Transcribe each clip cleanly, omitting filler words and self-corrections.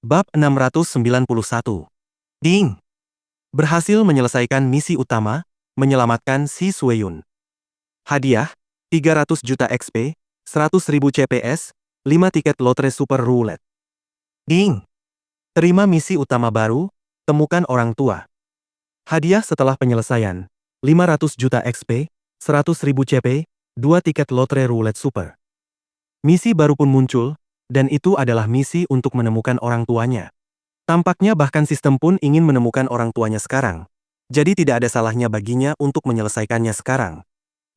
Bab 691. Ding! Berhasil menyelesaikan misi utama, menyelamatkan Si Sueyun. Hadiah, 300 juta XP, 100.000 CPS, 5 tiket lotre super roulette. Ding! Terima misi utama baru, temukan orang tua. Hadiah setelah penyelesaian, 500 juta XP, 100.000 CP, 2 tiket lotre roulette super. Misi baru pun muncul, dan itu adalah misi untuk menemukan orang tuanya. Tampaknya bahkan sistem pun ingin menemukan orang tuanya sekarang. Jadi tidak ada salahnya baginya untuk menyelesaikannya sekarang.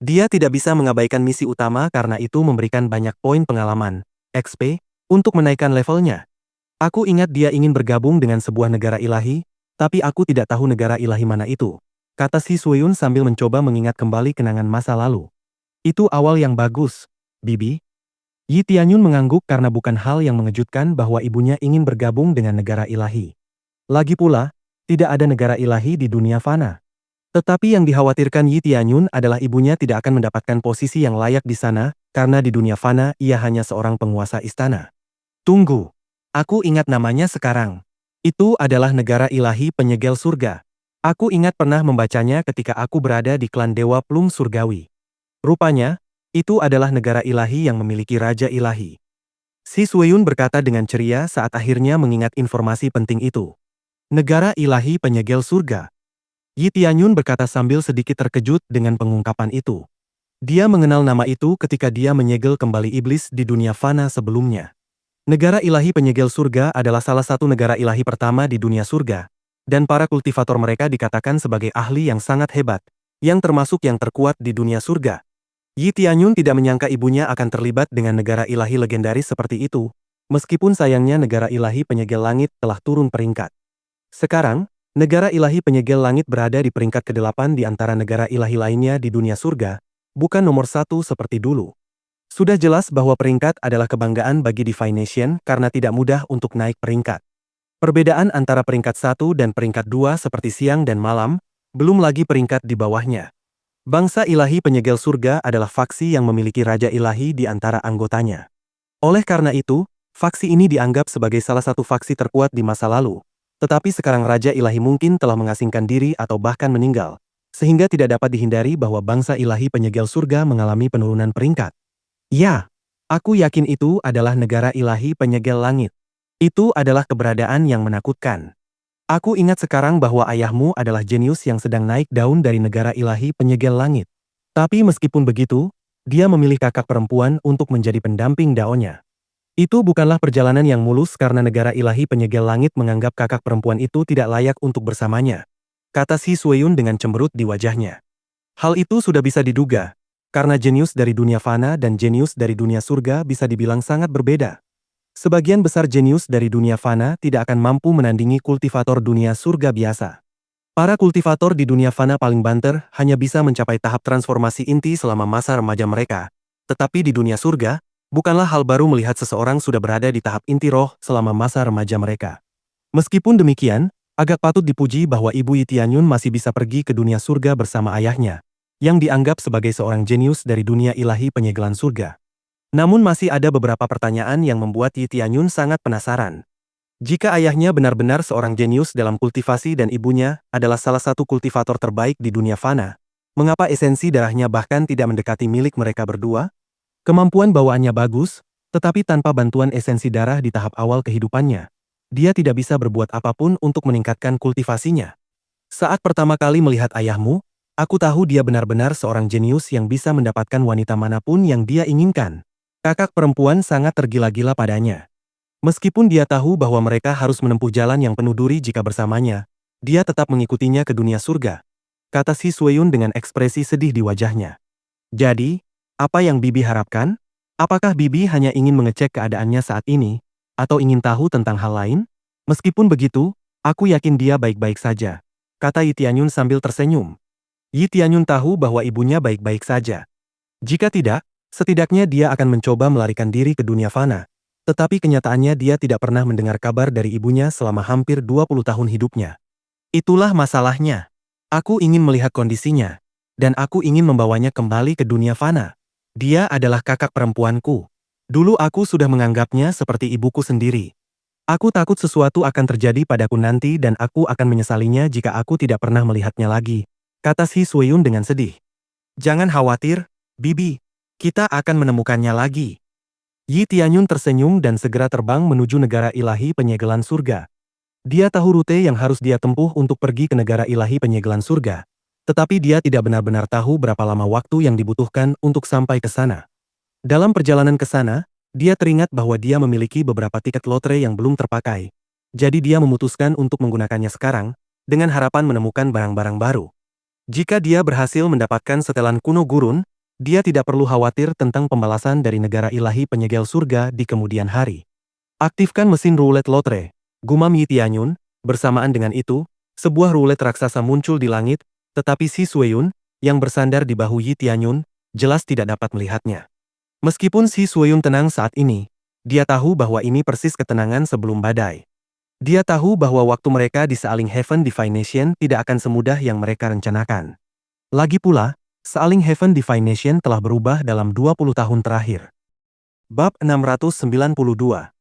Dia tidak bisa mengabaikan misi utama karena itu memberikan banyak poin pengalaman, XP, untuk menaikkan levelnya. Aku ingat dia ingin bergabung dengan sebuah negara ilahi, tapi aku tidak tahu negara ilahi mana itu, kata Si Sueyun sambil mencoba mengingat kembali kenangan masa lalu. Itu awal yang bagus, Bibi. Yi Tianyun mengangguk karena bukan hal yang mengejutkan bahwa ibunya ingin bergabung dengan negara ilahi. Lagi pula, tidak ada negara ilahi di dunia fana. Tetapi yang dikhawatirkan Yi Tianyun adalah ibunya tidak akan mendapatkan posisi yang layak di sana, karena di dunia fana ia hanya seorang penguasa istana. Tunggu. Aku ingat namanya sekarang. Itu adalah negara ilahi penyegel surga. Aku ingat pernah membacanya ketika aku berada di klan Dewa Plum Surgawi. Rupanya, itu adalah negara ilahi yang memiliki raja ilahi. Si Sueyun berkata dengan ceria saat akhirnya mengingat informasi penting itu. Negara ilahi penyegel surga. Yi Tianyun berkata sambil sedikit terkejut dengan pengungkapan itu. Dia mengenal nama itu ketika dia menyegel kembali iblis di dunia fana sebelumnya. Negara ilahi penyegel surga adalah salah satu negara ilahi pertama di dunia surga, dan para kultivator mereka dikatakan sebagai ahli yang sangat hebat, yang termasuk yang terkuat di dunia surga. Yi Tianyun tidak menyangka ibunya akan terlibat dengan negara ilahi legendaris seperti itu, meskipun sayangnya negara ilahi penyegel langit telah turun peringkat. Sekarang, negara ilahi penyegel langit berada di peringkat ke-8 di antara negara ilahi lainnya di dunia surga, bukan nomor 1 seperti dulu. Sudah jelas bahwa peringkat adalah kebanggaan bagi Divine Nation karena tidak mudah untuk naik peringkat. Perbedaan antara peringkat 1 dan peringkat 2 seperti siang dan malam, belum lagi peringkat di bawahnya. Bangsa ilahi penyegel surga adalah faksi yang memiliki raja ilahi di antara anggotanya. Oleh karena itu, faksi ini dianggap sebagai salah satu faksi terkuat di masa lalu. Tetapi sekarang raja ilahi mungkin telah mengasingkan diri atau bahkan meninggal, sehingga tidak dapat dihindari bahwa bangsa ilahi penyegel surga mengalami penurunan peringkat. Ya, aku yakin itu adalah negara ilahi penyegel langit. Itu adalah keberadaan yang menakutkan. Aku ingat sekarang bahwa ayahmu adalah jenius yang sedang naik daun dari negara ilahi penyegel langit. Tapi meskipun begitu, dia memilih kakak perempuan untuk menjadi pendamping daonya. Itu bukanlah perjalanan yang mulus karena negara ilahi penyegel langit menganggap kakak perempuan itu tidak layak untuk bersamanya, kata Si Sueyun dengan cemberut di wajahnya. Hal itu sudah bisa diduga, karena jenius dari dunia fana dan jenius dari dunia surga bisa dibilang sangat berbeda. Sebagian besar jenius dari dunia fana tidak akan mampu menandingi kultivator dunia surga biasa. Para kultivator di dunia fana paling banter hanya bisa mencapai tahap transformasi inti selama masa remaja mereka. Tetapi di dunia surga, bukanlah hal baru melihat seseorang sudah berada di tahap inti roh selama masa remaja mereka. Meskipun demikian, agak patut dipuji bahwa Ibu Yi Tianyun masih bisa pergi ke dunia surga bersama ayahnya, yang dianggap sebagai seorang jenius dari dunia ilahi penyegelan surga. Namun masih ada beberapa pertanyaan yang membuat Yi Tianyun sangat penasaran. Jika ayahnya benar-benar seorang jenius dalam kultivasi dan ibunya adalah salah satu kultivator terbaik di dunia fana, mengapa esensi darahnya bahkan tidak mendekati milik mereka berdua? Kemampuan bawaannya bagus, tetapi tanpa bantuan esensi darah di tahap awal kehidupannya, dia tidak bisa berbuat apapun untuk meningkatkan kultivasinya. Saat pertama kali melihat ayahmu, aku tahu dia benar-benar seorang jenius yang bisa mendapatkan wanita manapun yang dia inginkan. Kakak perempuan sangat tergila-gila padanya. Meskipun dia tahu bahwa mereka harus menempuh jalan yang penuh duri jika bersamanya, dia tetap mengikutinya ke dunia surga, kata Si Sueyun dengan ekspresi sedih di wajahnya. Jadi, apa yang Bibi harapkan? Apakah Bibi hanya ingin mengecek keadaannya saat ini, atau ingin tahu tentang hal lain? Meskipun begitu, aku yakin dia baik-baik saja, kata Yi Tianyun sambil tersenyum. Yi Tianyun tahu bahwa ibunya baik-baik saja. Jika tidak, setidaknya dia akan mencoba melarikan diri ke dunia fana. Tetapi kenyataannya dia tidak pernah mendengar kabar dari ibunya selama hampir 20 tahun hidupnya. Itulah masalahnya. Aku ingin melihat kondisinya, dan aku ingin membawanya kembali ke dunia fana. Dia adalah kakak perempuanku. Dulu aku sudah menganggapnya seperti ibuku sendiri. Aku takut sesuatu akan terjadi padaku nanti dan aku akan menyesalinya jika aku tidak pernah melihatnya lagi, kata Si Sueyun dengan sedih. Jangan khawatir, Bibi. Kita akan menemukannya lagi. Yi Tianyun tersenyum dan segera terbang menuju negara ilahi penyegelan surga. Dia tahu rute yang harus dia tempuh untuk pergi ke negara ilahi penyegelan surga. Tetapi dia tidak benar-benar tahu berapa lama waktu yang dibutuhkan untuk sampai ke sana. Dalam perjalanan ke sana, dia teringat bahwa dia memiliki beberapa tiket lotre yang belum terpakai. Jadi dia memutuskan untuk menggunakannya sekarang, dengan harapan menemukan barang-barang baru. Jika dia berhasil mendapatkan setelan kuno gurun, dia tidak perlu khawatir tentang pembalasan dari negara ilahi penyegel surga di kemudian hari. Aktifkan mesin roulette lotre, gumam Yi Tianyun. Bersamaan dengan itu, sebuah roulette raksasa muncul di langit, tetapi Si Sueyun, yang bersandar di bahu Yi Tianyun, jelas tidak dapat melihatnya. Meskipun Si Sueyun tenang saat ini, dia tahu bahwa ini persis ketenangan sebelum badai. Dia tahu bahwa waktu mereka di Sealing Heaven Divine Nation tidak akan semudah yang mereka rencanakan. Lagi pula, Sealing Heaven Divine Nation telah berubah dalam 20 tahun terakhir. Bab 692.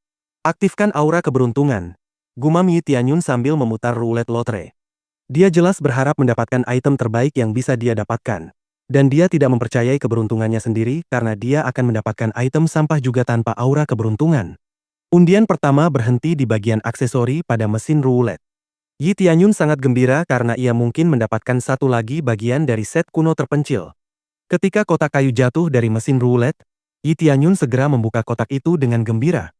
Aktifkan aura keberuntungan, gumam Yi Tianyun sambil memutar roulette lotre. Dia jelas berharap mendapatkan item terbaik yang bisa dia dapatkan. Dan dia tidak mempercayai keberuntungannya sendiri karena dia akan mendapatkan item sampah juga tanpa aura keberuntungan. Undian pertama berhenti di bagian aksesori pada mesin roulette. Yi Tianyun sangat gembira karena ia mungkin mendapatkan satu lagi bagian dari set kuno terpencil. Ketika kotak kayu jatuh dari mesin roulette, Yi Tianyun segera membuka kotak itu dengan gembira.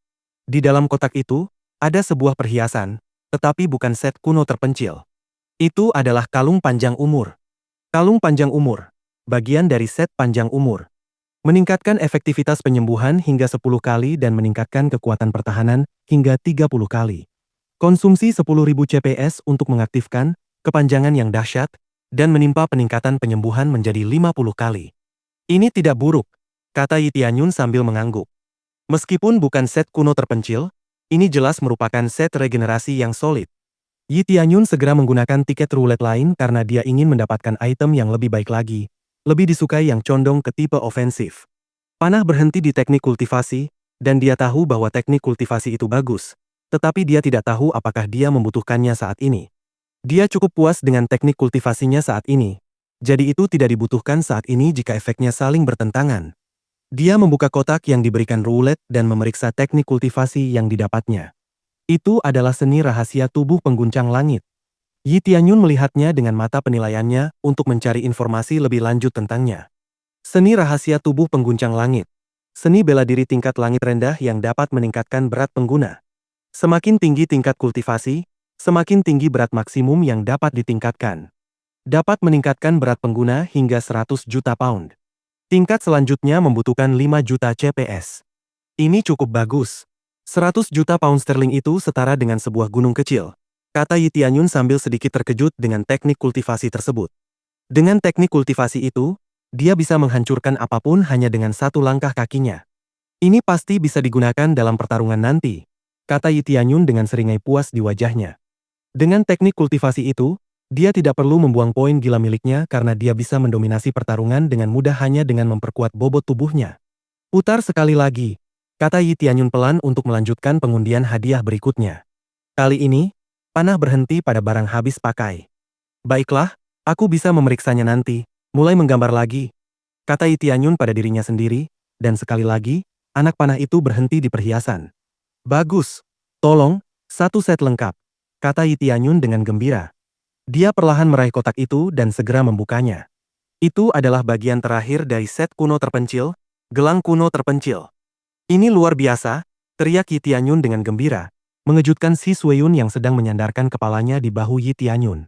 Di dalam kotak itu, ada sebuah perhiasan, tetapi bukan set kuno terpencil. Itu adalah kalung panjang umur. Kalung panjang umur, bagian dari set panjang umur. Meningkatkan efektivitas penyembuhan hingga 10 kali dan meningkatkan kekuatan pertahanan hingga 30 kali. Konsumsi 10.000 CPS untuk mengaktifkan, kepanjangan yang dahsyat, dan menimpa peningkatan penyembuhan menjadi 50 kali. Ini tidak buruk, kata Yi Tianyun sambil mengangguk. Meskipun bukan set kuno terpencil, ini jelas merupakan set regenerasi yang solid. Yi Tianyun segera menggunakan tiket roulette lain karena dia ingin mendapatkan item yang lebih baik lagi. Lebih disukai yang condong ke tipe ofensif. Panah berhenti di teknik kultivasi, dan dia tahu bahwa teknik kultivasi itu bagus, tetapi dia tidak tahu apakah dia membutuhkannya saat ini. Dia cukup puas dengan teknik kultivasinya saat ini, jadi itu tidak dibutuhkan saat ini jika efeknya saling bertentangan. Dia membuka kotak yang diberikan roulette dan memeriksa teknik kultivasi yang didapatnya. Itu adalah seni rahasia tubuh pengguncang langit. Yi Tianyun melihatnya dengan mata penilaiannya untuk mencari informasi lebih lanjut tentangnya. Seni rahasia tubuh pengguncang langit. Seni bela diri tingkat langit rendah yang dapat meningkatkan berat pengguna. Semakin tinggi tingkat kultivasi, semakin tinggi berat maksimum yang dapat ditingkatkan. Dapat meningkatkan berat pengguna hingga 100 juta pound. Tingkat selanjutnya membutuhkan 5 juta CPS. Ini cukup bagus. 100 juta pound sterling itu setara dengan sebuah gunung kecil, kata Yi Tianyun sambil sedikit terkejut dengan teknik kultivasi tersebut. Dengan teknik kultivasi itu, dia bisa menghancurkan apapun hanya dengan satu langkah kakinya. Ini pasti bisa digunakan dalam pertarungan nanti, kata Yi Tianyun dengan seringai puas di wajahnya. Dengan teknik kultivasi itu, dia tidak perlu membuang poin gila miliknya karena dia bisa mendominasi pertarungan dengan mudah hanya dengan memperkuat bobot tubuhnya. Putar sekali lagi, kata Yi Tianyun pelan untuk melanjutkan pengundian hadiah berikutnya. Kali ini, panah berhenti pada barang habis pakai. Baiklah, aku bisa memeriksanya nanti, mulai menggambar lagi, kata Yi Tianyun pada dirinya sendiri, dan sekali lagi, anak panah itu berhenti di perhiasan. Bagus, tolong, satu set lengkap, kata Yi Tianyun dengan gembira. Dia perlahan meraih kotak itu dan segera membukanya. Itu adalah bagian terakhir dari set kuno terpencil, gelang kuno terpencil. Ini luar biasa, teriak Yi Tianyun dengan gembira, mengejutkan Si Sueyun yang sedang menyandarkan kepalanya di bahu Yi Tianyun.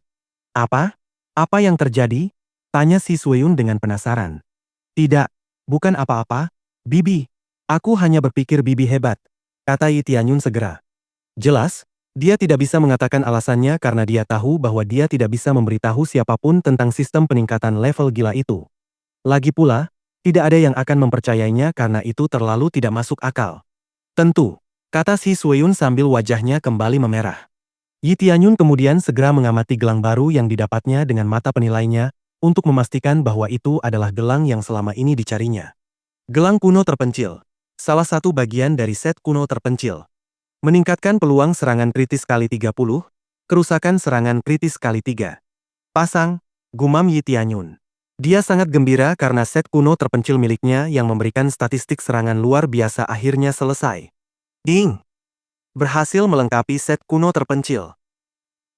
Apa? Apa yang terjadi? Tanya Si Sueyun dengan penasaran. Tidak, bukan apa-apa, Bibi. Aku hanya berpikir Bibi hebat, kata Yi Tianyun segera. Jelas, dia tidak bisa mengatakan alasannya karena dia tahu bahwa dia tidak bisa memberitahu siapapun tentang sistem peningkatan level gila itu. Lagi pula, tidak ada yang akan mempercayainya karena itu terlalu tidak masuk akal. Tentu, kata Si Sueyun sambil wajahnya kembali memerah. Yi Tianyun kemudian segera mengamati gelang baru yang didapatnya dengan mata penilainya, untuk memastikan bahwa itu adalah gelang yang selama ini dicarinya. Gelang kuno terpencil. Salah satu bagian dari set kuno terpencil. Meningkatkan peluang serangan kritis kali 30, kerusakan serangan kritis kali 3. Pasang, gumam Yi Tianyun. Dia sangat gembira karena set kuno terpencil miliknya yang memberikan statistik serangan luar biasa akhirnya selesai. Ding! Berhasil melengkapi set kuno terpencil.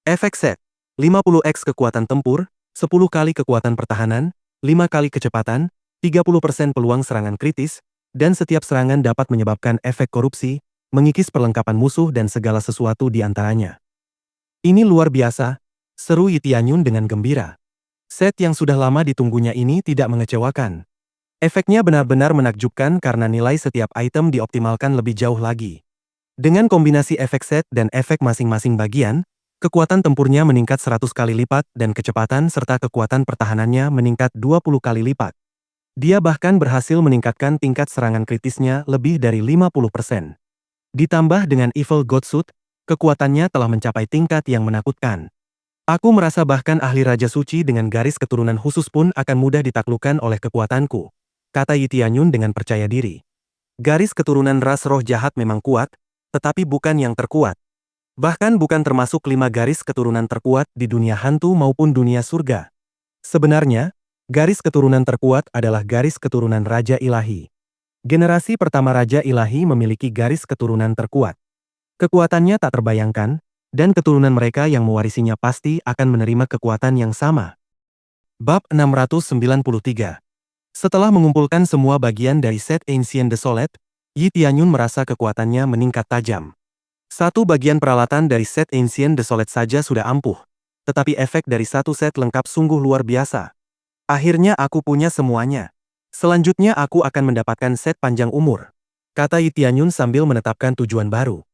Efek set. 50x kekuatan tempur, 10 kali kekuatan pertahanan, 5 kali kecepatan, 30% peluang serangan kritis, dan setiap serangan dapat menyebabkan efek korupsi, mengikis perlengkapan musuh dan segala sesuatu di antaranya. Ini luar biasa, seru Yi Tianyun dengan gembira. Set yang sudah lama ditunggunya ini tidak mengecewakan. Efeknya benar-benar menakjubkan karena nilai setiap item dioptimalkan lebih jauh lagi. Dengan kombinasi efek set dan efek masing-masing bagian, kekuatan tempurnya meningkat 100 kali lipat dan kecepatan serta kekuatan pertahanannya meningkat 20 kali lipat. Dia bahkan berhasil meningkatkan tingkat serangan kritisnya lebih dari 50%. Ditambah dengan Evil God Suit, kekuatannya telah mencapai tingkat yang menakutkan. Aku merasa bahkan ahli Raja Suci dengan garis keturunan khusus pun akan mudah ditaklukkan oleh kekuatanku, kata Yi Tianyun dengan percaya diri. Garis keturunan ras roh jahat memang kuat, tetapi bukan yang terkuat. Bahkan bukan termasuk 5 garis keturunan terkuat di dunia hantu maupun dunia surga. Sebenarnya, garis keturunan terkuat adalah garis keturunan Raja Ilahi. Generasi pertama Raja Ilahi memiliki garis keturunan terkuat. Kekuatannya tak terbayangkan, dan keturunan mereka yang mewarisinya pasti akan menerima kekuatan yang sama. Bab 693. Setelah mengumpulkan semua bagian dari set Ancient Desolate, Yi Tianyun merasa kekuatannya meningkat tajam. Satu bagian peralatan dari set Ancient Desolate saja sudah ampuh, tetapi efek dari satu set lengkap sungguh luar biasa. Akhirnya aku punya semuanya. Selanjutnya aku akan mendapatkan set panjang umur, kata Yi Tianyun sambil menetapkan tujuan baru.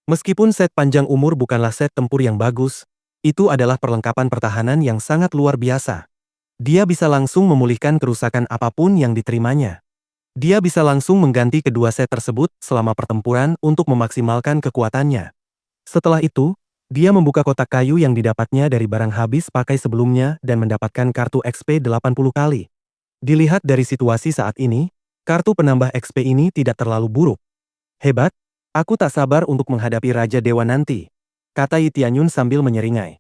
Meskipun set panjang umur bukanlah set tempur yang bagus, itu adalah perlengkapan pertahanan yang sangat luar biasa. Dia bisa langsung memulihkan kerusakan apapun yang diterimanya. Dia bisa langsung mengganti kedua set tersebut selama pertempuran untuk memaksimalkan kekuatannya. Setelah itu, dia membuka kotak kayu yang didapatnya dari barang habis pakai sebelumnya dan mendapatkan kartu XP 80 kali. Dilihat dari situasi saat ini, kartu penambah XP ini tidak terlalu buruk. Hebat, aku tak sabar untuk menghadapi Raja Dewa nanti, kata Yi Tianyun sambil menyeringai.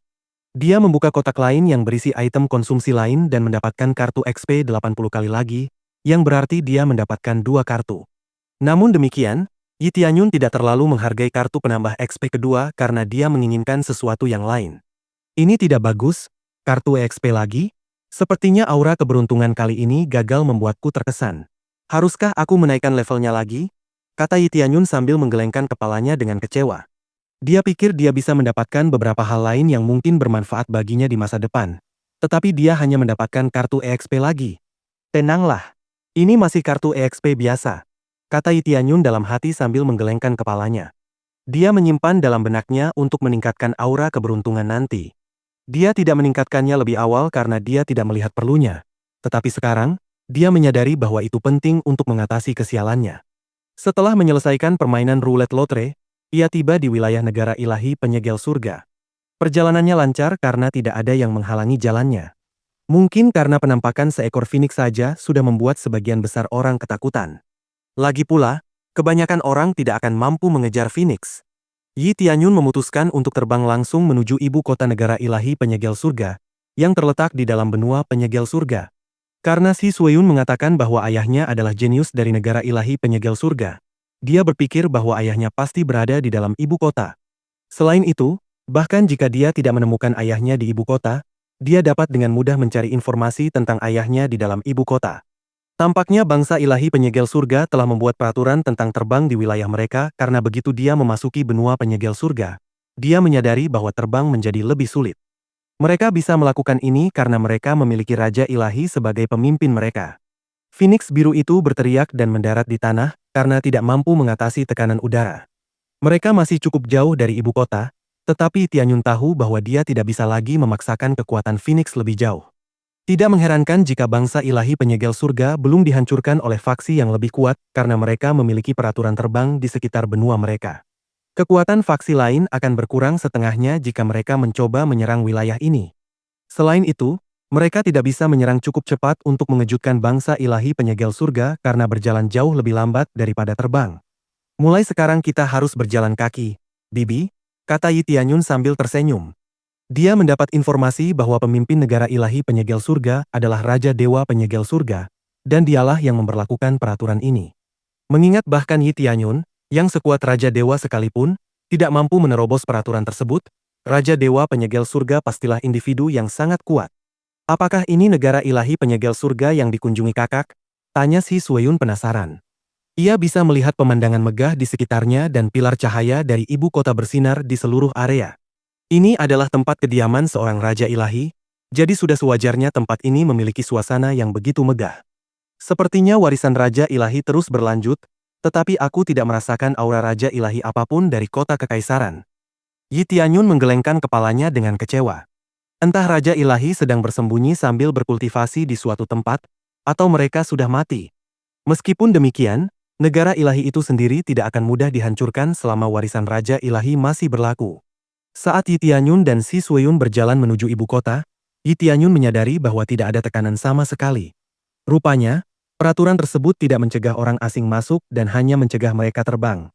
Dia membuka kotak lain yang berisi item konsumsi lain dan mendapatkan kartu XP 80 kali lagi, yang berarti dia mendapatkan 2 kartu. Namun demikian, Yi Tianyun tidak terlalu menghargai kartu penambah XP kedua karena dia menginginkan sesuatu yang lain. Ini tidak bagus, kartu XP lagi? Sepertinya aura keberuntungan kali ini gagal membuatku terkesan. Haruskah aku menaikkan levelnya lagi? Kata Yi Tianyun sambil menggelengkan kepalanya dengan kecewa. Dia pikir dia bisa mendapatkan beberapa hal lain yang mungkin bermanfaat baginya di masa depan. Tetapi dia hanya mendapatkan kartu EXP lagi. Tenanglah. Ini masih kartu EXP biasa, kata Yi Tianyun dalam hati sambil menggelengkan kepalanya. Dia menyimpan dalam benaknya untuk meningkatkan aura keberuntungan nanti. Dia tidak meningkatkannya lebih awal karena dia tidak melihat perlunya. Tetapi sekarang, dia menyadari bahwa itu penting untuk mengatasi kesialannya. Setelah menyelesaikan permainan roulette lotre, ia tiba di wilayah negara ilahi penyegel surga. Perjalanannya lancar karena tidak ada yang menghalangi jalannya. Mungkin karena penampakan seekor Phoenix saja sudah membuat sebagian besar orang ketakutan. Lagi pula, kebanyakan orang tidak akan mampu mengejar Phoenix. Yi Tianyun memutuskan untuk terbang langsung menuju ibu kota negara ilahi penyegel surga, yang terletak di dalam benua penyegel surga. Karena Shi Sueyun mengatakan bahwa ayahnya adalah jenius dari negara ilahi penyegel surga, dia berpikir bahwa ayahnya pasti berada di dalam ibu kota. Selain itu, bahkan jika dia tidak menemukan ayahnya di ibu kota, dia dapat dengan mudah mencari informasi tentang ayahnya di dalam ibu kota. Tampaknya bangsa ilahi penyegel surga telah membuat peraturan tentang terbang di wilayah mereka karena begitu dia memasuki benua penyegel surga, dia menyadari bahwa terbang menjadi lebih sulit. Mereka bisa melakukan ini karena mereka memiliki Raja Ilahi sebagai pemimpin mereka. Phoenix biru itu berteriak dan mendarat di tanah karena tidak mampu mengatasi tekanan udara. Mereka masih cukup jauh dari ibu kota, tetapi Tianyun tahu bahwa dia tidak bisa lagi memaksakan kekuatan Phoenix lebih jauh. Tidak mengherankan jika bangsa ilahi penyegel surga belum dihancurkan oleh faksi yang lebih kuat karena mereka memiliki peraturan terbang di sekitar benua mereka. Kekuatan faksi lain akan berkurang setengahnya jika mereka mencoba menyerang wilayah ini. Selain itu, mereka tidak bisa menyerang cukup cepat untuk mengejutkan bangsa ilahi penyegel surga karena berjalan jauh lebih lambat daripada terbang. Mulai sekarang kita harus berjalan kaki, Bibi, kata Yi Tianyun sambil tersenyum. Dia mendapat informasi bahwa pemimpin negara ilahi penyegel surga adalah Raja Dewa Penyegel Surga, dan dialah yang memberlakukan peraturan ini. Mengingat bahkan Yi Tianyun, yang sekuat Raja Dewa sekalipun, tidak mampu menerobos peraturan tersebut, Raja Dewa Penyegel Surga pastilah individu yang sangat kuat. Apakah ini negara ilahi penyegel surga yang dikunjungi kakak? Tanya si Sueyun penasaran. Ia bisa melihat pemandangan megah di sekitarnya dan pilar cahaya dari ibu kota bersinar di seluruh area. Ini adalah tempat kediaman seorang raja ilahi, jadi sudah sewajarnya tempat ini memiliki suasana yang begitu megah. Sepertinya warisan raja ilahi terus berlanjut, tetapi aku tidak merasakan aura raja ilahi apapun dari kota kekaisaran. Yi Tianyun menggelengkan kepalanya dengan kecewa. Entah raja ilahi sedang bersembunyi sambil berkultivasi di suatu tempat, atau mereka sudah mati. Meskipun demikian, negara ilahi itu sendiri tidak akan mudah dihancurkan selama warisan raja ilahi masih berlaku. Saat Yi Tianyun dan si Sueyun berjalan menuju ibu kota, Yi Tianyun menyadari bahwa tidak ada tekanan sama sekali. Rupanya, peraturan tersebut tidak mencegah orang asing masuk dan hanya mencegah mereka terbang.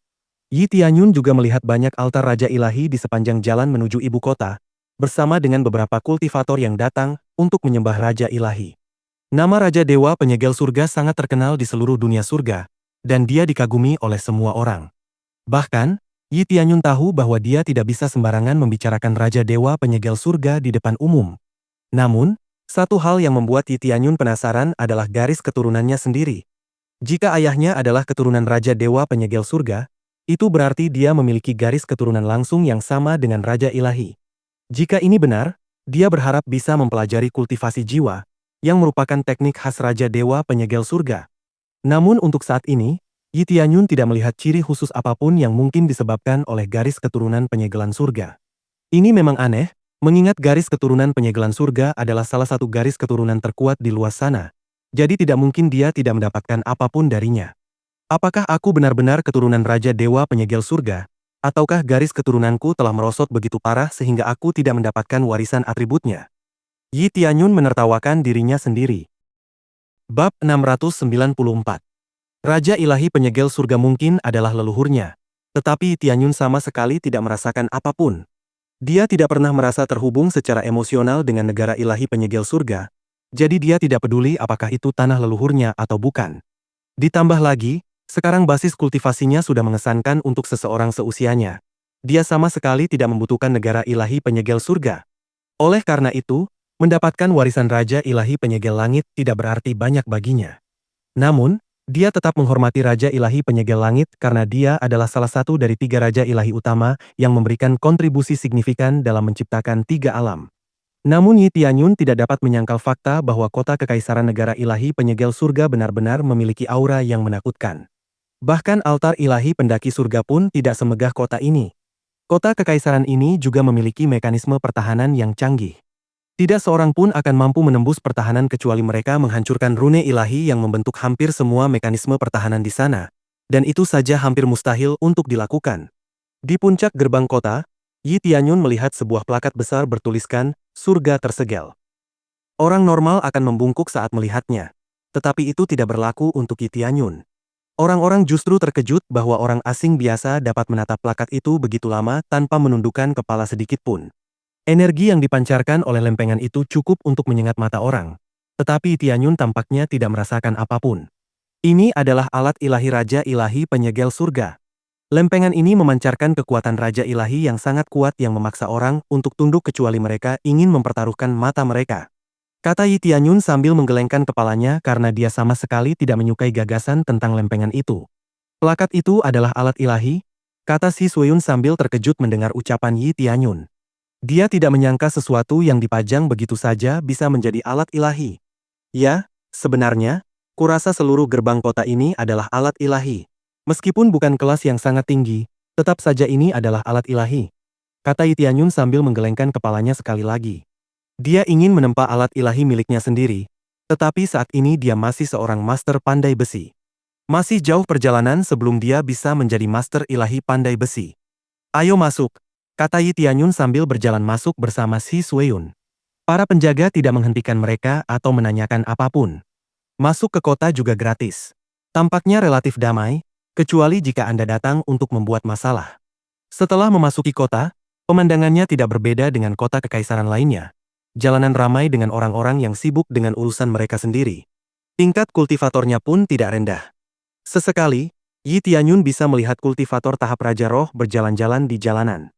Yi Tianyun juga melihat banyak altar raja ilahi di sepanjang jalan menuju ibu kota, bersama dengan beberapa kultivator yang datang untuk menyembah raja ilahi. Nama Raja Dewa Penyegel Surga sangat terkenal di seluruh dunia surga, dan dia dikagumi oleh semua orang. Bahkan, Yi Tianyun tahu bahwa dia tidak bisa sembarangan membicarakan Raja Dewa Penyegel Surga di depan umum. Namun, satu hal yang membuat Yi Tianyun penasaran adalah garis keturunannya sendiri. Jika ayahnya adalah keturunan Raja Dewa Penyegel Surga, itu berarti dia memiliki garis keturunan langsung yang sama dengan Raja Ilahi. Jika ini benar, dia berharap bisa mempelajari kultivasi jiwa, yang merupakan teknik khas Raja Dewa Penyegel Surga. Namun untuk saat ini, Yi Tianyun tidak melihat ciri khusus apapun yang mungkin disebabkan oleh garis keturunan penyegelan surga. Ini memang aneh, mengingat garis keturunan penyegelan surga adalah salah satu garis keturunan terkuat di luar sana. Jadi tidak mungkin dia tidak mendapatkan apapun darinya. Apakah aku benar-benar keturunan Raja Dewa Penyegel Surga? Ataukah garis keturunanku telah merosot begitu parah sehingga aku tidak mendapatkan warisan atributnya? Yi Tianyun menertawakan dirinya sendiri. Bab 694. Raja Ilahi Penyegel Surga mungkin adalah leluhurnya. Tetapi Tianyun sama sekali tidak merasakan apapun. Dia tidak pernah merasa terhubung secara emosional dengan negara ilahi penyegel surga, jadi dia tidak peduli apakah itu tanah leluhurnya atau bukan. Ditambah lagi, sekarang basis kultivasinya sudah mengesankan untuk seseorang seusianya. Dia sama sekali tidak membutuhkan negara ilahi penyegel surga. Oleh karena itu, mendapatkan warisan Raja Ilahi Penyegel Langit tidak berarti banyak baginya. Namun, dia tetap menghormati Raja Ilahi Penyegel Langit karena dia adalah salah satu dari 3 Raja Ilahi utama yang memberikan kontribusi signifikan dalam menciptakan 3 alam. Namun Yi Tianyun tidak dapat menyangkal fakta bahwa kota kekaisaran negara ilahi penyegel surga benar-benar memiliki aura yang menakutkan. Bahkan altar ilahi pendaki surga pun tidak semegah kota ini. Kota kekaisaran ini juga memiliki mekanisme pertahanan yang canggih. Tidak seorang pun akan mampu menembus pertahanan kecuali mereka menghancurkan rune ilahi yang membentuk hampir semua mekanisme pertahanan di sana, dan itu saja hampir mustahil untuk dilakukan. Di puncak gerbang kota, Yi Tianyun melihat sebuah plakat besar bertuliskan, "Surga Tersegel". Orang normal akan membungkuk saat melihatnya, tetapi itu tidak berlaku untuk Yi Tianyun. Orang-orang justru terkejut bahwa orang asing biasa dapat menatap plakat itu begitu lama tanpa menundukkan kepala sedikit pun. Energi yang dipancarkan oleh lempengan itu cukup untuk menyengat mata orang. Tetapi Tianyun tampaknya tidak merasakan apapun. Ini adalah alat ilahi Raja Ilahi Penyegel Surga. Lempengan ini memancarkan kekuatan Raja Ilahi yang sangat kuat yang memaksa orang untuk tunduk kecuali mereka ingin mempertaruhkan mata mereka. Kata Yi Tianyun sambil menggelengkan kepalanya karena dia sama sekali tidak menyukai gagasan tentang lempengan itu. Plakat itu adalah alat ilahi, kata si Sueyun sambil terkejut mendengar ucapan Yi Tianyun. Dia tidak menyangka sesuatu yang dipajang begitu saja bisa menjadi alat ilahi. Ya, sebenarnya, kurasa seluruh gerbang kota ini adalah alat ilahi. Meskipun bukan kelas yang sangat tinggi, tetap saja ini adalah alat ilahi. Kata Yi Tianyun sambil menggelengkan kepalanya sekali lagi. Dia ingin menempa alat ilahi miliknya sendiri, tetapi saat ini dia masih seorang master pandai besi. Masih jauh perjalanan sebelum dia bisa menjadi master ilahi pandai besi. Ayo masuk. Kata Yi Tianyun sambil berjalan masuk bersama si Sueyun. Para penjaga tidak menghentikan mereka atau menanyakan apapun. Masuk ke kota juga gratis. Tampaknya relatif damai, kecuali jika Anda datang untuk membuat masalah. Setelah memasuki kota, pemandangannya tidak berbeda dengan kota kekaisaran lainnya. Jalanan ramai dengan orang-orang yang sibuk dengan urusan mereka sendiri. Tingkat kultivatornya pun tidak rendah. Sesekali, Yi Tianyun bisa melihat kultivator tahap Raja Roh berjalan-jalan di jalanan.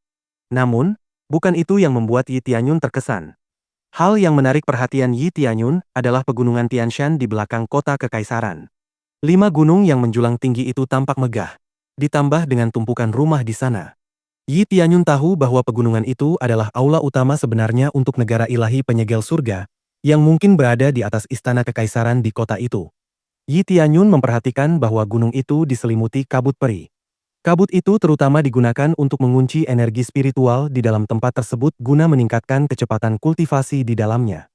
Namun, bukan itu yang membuat Yi Tianyun terkesan. Hal yang menarik perhatian Yi Tianyun adalah pegunungan Tianshan di belakang kota kekaisaran. 5 gunung yang menjulang tinggi itu tampak megah, ditambah dengan tumpukan rumah di sana. Yi Tianyun tahu bahwa pegunungan itu adalah aula utama sebenarnya untuk negara ilahi penyegel surga, yang mungkin berada di atas istana kekaisaran di kota itu. Yi Tianyun memperhatikan bahwa gunung itu diselimuti kabut peri. Kabut itu terutama digunakan untuk mengunci energi spiritual di dalam tempat tersebut guna meningkatkan kecepatan kultivasi di dalamnya.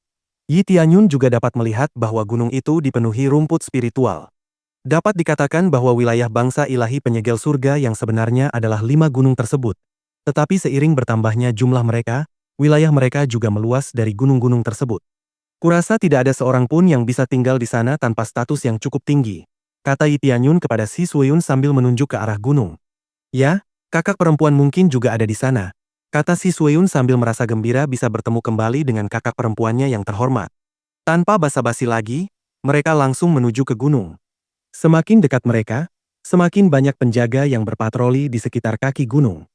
Yi Tianyun juga dapat melihat bahwa gunung itu dipenuhi rumput spiritual. Dapat dikatakan bahwa wilayah bangsa ilahi penyegel surga yang sebenarnya adalah 5 gunung tersebut. Tetapi seiring bertambahnya jumlah mereka, wilayah mereka juga meluas dari gunung-gunung tersebut. Kurasa tidak ada seorang pun yang bisa tinggal di sana tanpa status yang cukup tinggi, kata Yi Tianyun kepada Si Sueyun sambil menunjuk ke arah gunung. Ya, kakak perempuan mungkin juga ada di sana, kata Si Sueyun sambil merasa gembira bisa bertemu kembali dengan kakak perempuannya yang terhormat. Tanpa basa-basi lagi, mereka langsung menuju ke gunung. Semakin dekat mereka, semakin banyak penjaga yang berpatroli di sekitar kaki gunung.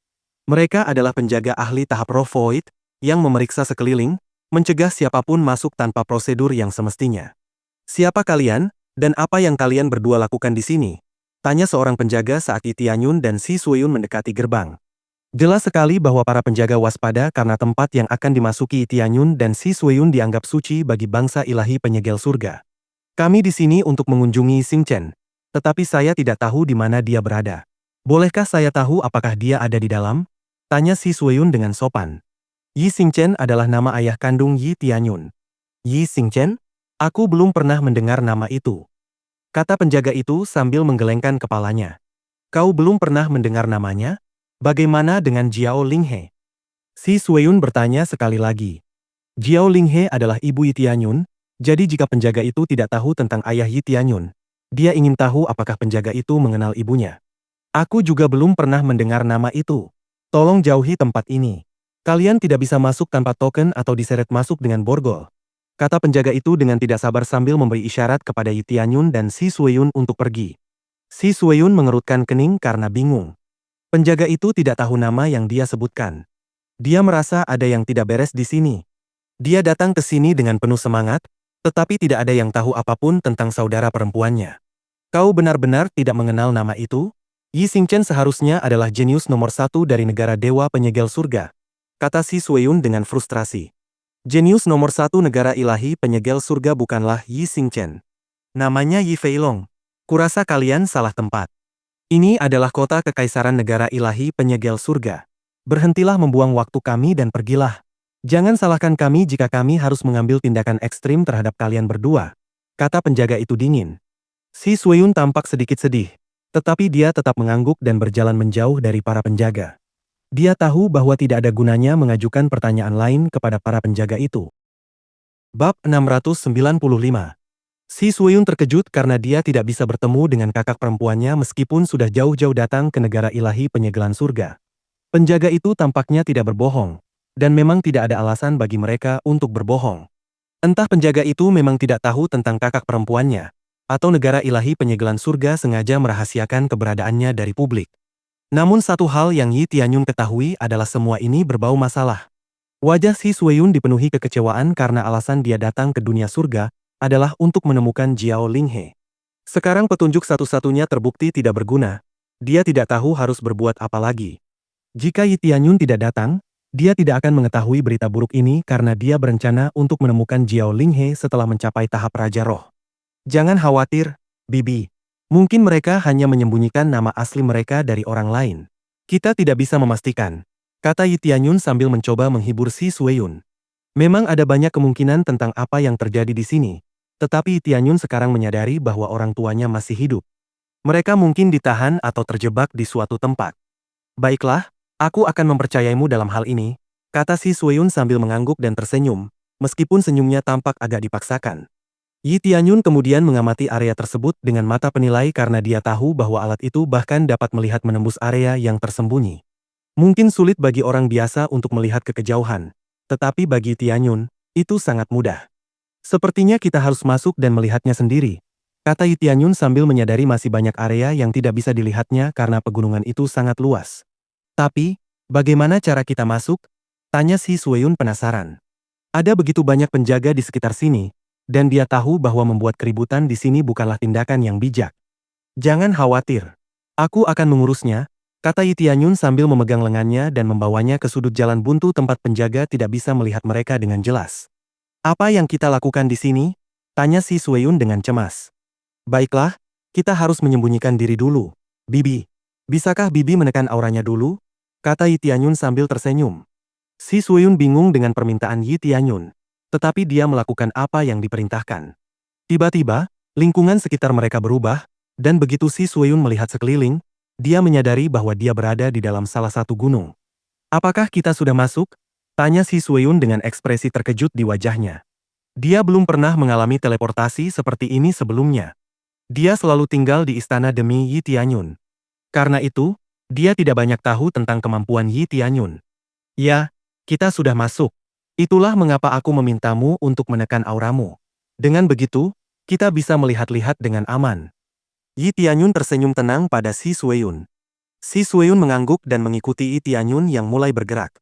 Mereka adalah penjaga ahli tahap roh void, yang memeriksa sekeliling, mencegah siapapun masuk tanpa prosedur yang semestinya. Siapa kalian, dan apa yang kalian berdua lakukan di sini? Tanya seorang penjaga saat Yi Tianyun dan Si Sueyun mendekati gerbang. Jelas sekali bahwa para penjaga waspada karena tempat yang akan dimasuki Yi Tianyun dan Si Sueyun dianggap suci bagi bangsa ilahi penyegel surga. Kami di sini untuk mengunjungi Xingchen, tetapi saya tidak tahu di mana dia berada. Bolehkah saya tahu apakah dia ada di dalam? Tanya Si Sueyun dengan sopan. Yi Xingchen adalah nama ayah kandung Yi Tianyun. Yi Xingchen? Aku belum pernah mendengar nama itu, kata penjaga itu sambil menggelengkan kepalanya. Kau belum pernah mendengar namanya? Bagaimana dengan Jiao Linghe? Si Sueyun bertanya sekali lagi. Jiao Linghe adalah ibu Yi Tianyun. Jadi jika penjaga itu tidak tahu tentang ayah Yi Tianyun, dia ingin tahu apakah penjaga itu mengenal ibunya. Aku juga belum pernah mendengar nama itu. Tolong jauhi tempat ini. Kalian tidak bisa masuk tanpa token atau diseret masuk dengan borgol, kata penjaga itu dengan tidak sabar sambil memberi isyarat kepada Yi Tianyun dan Si Sueyun untuk pergi. Si Sueyun mengerutkan kening karena bingung. Penjaga itu tidak tahu nama yang dia sebutkan. Dia merasa ada yang tidak beres di sini. Dia datang ke sini dengan penuh semangat, tetapi tidak ada yang tahu apapun tentang saudara perempuannya. Kau benar-benar tidak mengenal nama itu? Yi Xingchen seharusnya adalah jenius nomor 1 dari negara dewa penyegel surga, kata Si Sueyun dengan frustrasi. Jenius nomor 1 negara ilahi penyegel surga bukanlah Yi Xingchen. Namanya Yi Feilong. Kurasa kalian salah tempat. Ini adalah kota kekaisaran negara ilahi penyegel surga. Berhentilah membuang waktu kami dan pergilah. Jangan salahkan kami jika kami harus mengambil tindakan ekstrim terhadap kalian berdua, kata penjaga itu dingin. Si Sueyun tampak sedikit sedih, tetapi dia tetap mengangguk dan berjalan menjauh dari para penjaga. Dia tahu bahwa tidak ada gunanya mengajukan pertanyaan lain kepada para penjaga itu. Bab 695. Si Sueyun terkejut karena dia tidak bisa bertemu dengan kakak perempuannya meskipun sudah jauh-jauh datang ke negara ilahi penyegelan surga. Penjaga itu tampaknya tidak berbohong. Dan memang tidak ada alasan bagi mereka untuk berbohong. Entah penjaga itu memang tidak tahu tentang kakak perempuannya, atau negara ilahi penyegelan surga sengaja merahasiakan keberadaannya dari publik. Namun satu hal yang Yi Tianyun ketahui adalah semua ini berbau masalah. Wajah Si Sueyun dipenuhi kekecewaan karena alasan dia datang ke dunia surga adalah untuk menemukan Jiao Linghe. Sekarang petunjuk satu-satunya terbukti tidak berguna. Dia tidak tahu harus berbuat apa lagi. Jika Yi Tianyun tidak datang, dia tidak akan mengetahui berita buruk ini karena dia berencana untuk menemukan Jiao Linghe setelah mencapai tahap Raja Roh. Jangan khawatir, Bibi. Mungkin mereka hanya menyembunyikan nama asli mereka dari orang lain. Kita tidak bisa memastikan, kata Yi Tianyun sambil mencoba menghibur Si Sueyun. Memang ada banyak kemungkinan tentang apa yang terjadi di sini, tetapi Yi Tianyun sekarang menyadari bahwa orang tuanya masih hidup. Mereka mungkin ditahan atau terjebak di suatu tempat. Baiklah, aku akan mempercayaimu dalam hal ini, kata Si Sueyun sambil mengangguk dan tersenyum, meskipun senyumnya tampak agak dipaksakan. Yi Tianyun kemudian mengamati area tersebut dengan mata penilai karena dia tahu bahwa alat itu bahkan dapat melihat menembus area yang tersembunyi. Mungkin sulit bagi orang biasa untuk melihat ke kejauhan, tetapi bagi Tianyun, itu sangat mudah. Sepertinya kita harus masuk dan melihatnya sendiri, kata Yi Tianyun sambil menyadari masih banyak area yang tidak bisa dilihatnya karena pegunungan itu sangat luas. Tapi, bagaimana cara kita masuk? Tanya si Sueyun penasaran. Ada begitu banyak penjaga di sekitar sini, dan dia tahu bahwa membuat keributan di sini bukanlah tindakan yang bijak. Jangan khawatir. Aku akan mengurusnya, kata Yi Tianyun sambil memegang lengannya dan membawanya ke sudut jalan buntu tempat penjaga tidak bisa melihat mereka dengan jelas. Apa yang kita lakukan di sini? Tanya si Sueyun dengan cemas. Baiklah, kita harus menyembunyikan diri dulu. Bibi, bisakah Bibi menekan auranya dulu? Kata Yi Tianyun sambil tersenyum. Si Sueyun bingung dengan permintaan Yi Tianyun, tetapi dia melakukan apa yang diperintahkan. Tiba-tiba, lingkungan sekitar mereka berubah, dan begitu si Sueyun melihat sekeliling, dia menyadari bahwa dia berada di dalam salah satu gunung. Apakah kita sudah masuk? Tanya si Sueyun dengan ekspresi terkejut di wajahnya. Dia belum pernah mengalami teleportasi seperti ini sebelumnya. Dia selalu tinggal di istana demi Yi Tianyun. Karena itu, dia tidak banyak tahu tentang kemampuan Yi Tianyun. Ya, kita sudah masuk. Itulah mengapa aku memintamu untuk menekan auramu. Dengan begitu, kita bisa melihat-lihat dengan aman. Yi Tianyun tersenyum tenang pada si Sueyun. Si Sueyun mengangguk dan mengikuti Yi Tianyun yang mulai bergerak.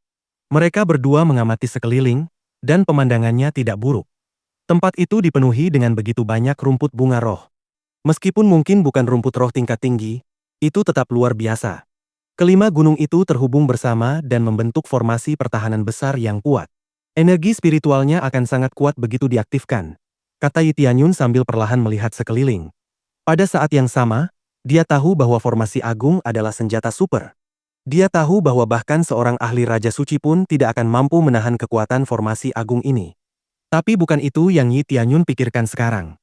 Mereka berdua mengamati sekeliling, dan pemandangannya tidak buruk. Tempat itu dipenuhi dengan begitu banyak rumput bunga roh. Meskipun mungkin bukan rumput roh tingkat tinggi, itu tetap luar biasa. Kelima gunung itu terhubung bersama dan membentuk formasi pertahanan besar yang kuat. Energi spiritualnya akan sangat kuat begitu diaktifkan, kata Yi Tianyun sambil perlahan melihat sekeliling. Pada saat yang sama, dia tahu bahwa formasi agung adalah senjata super. Dia tahu bahwa bahkan seorang ahli Raja Suci pun tidak akan mampu menahan kekuatan formasi agung ini. Tapi bukan itu yang Yi Tianyun pikirkan sekarang.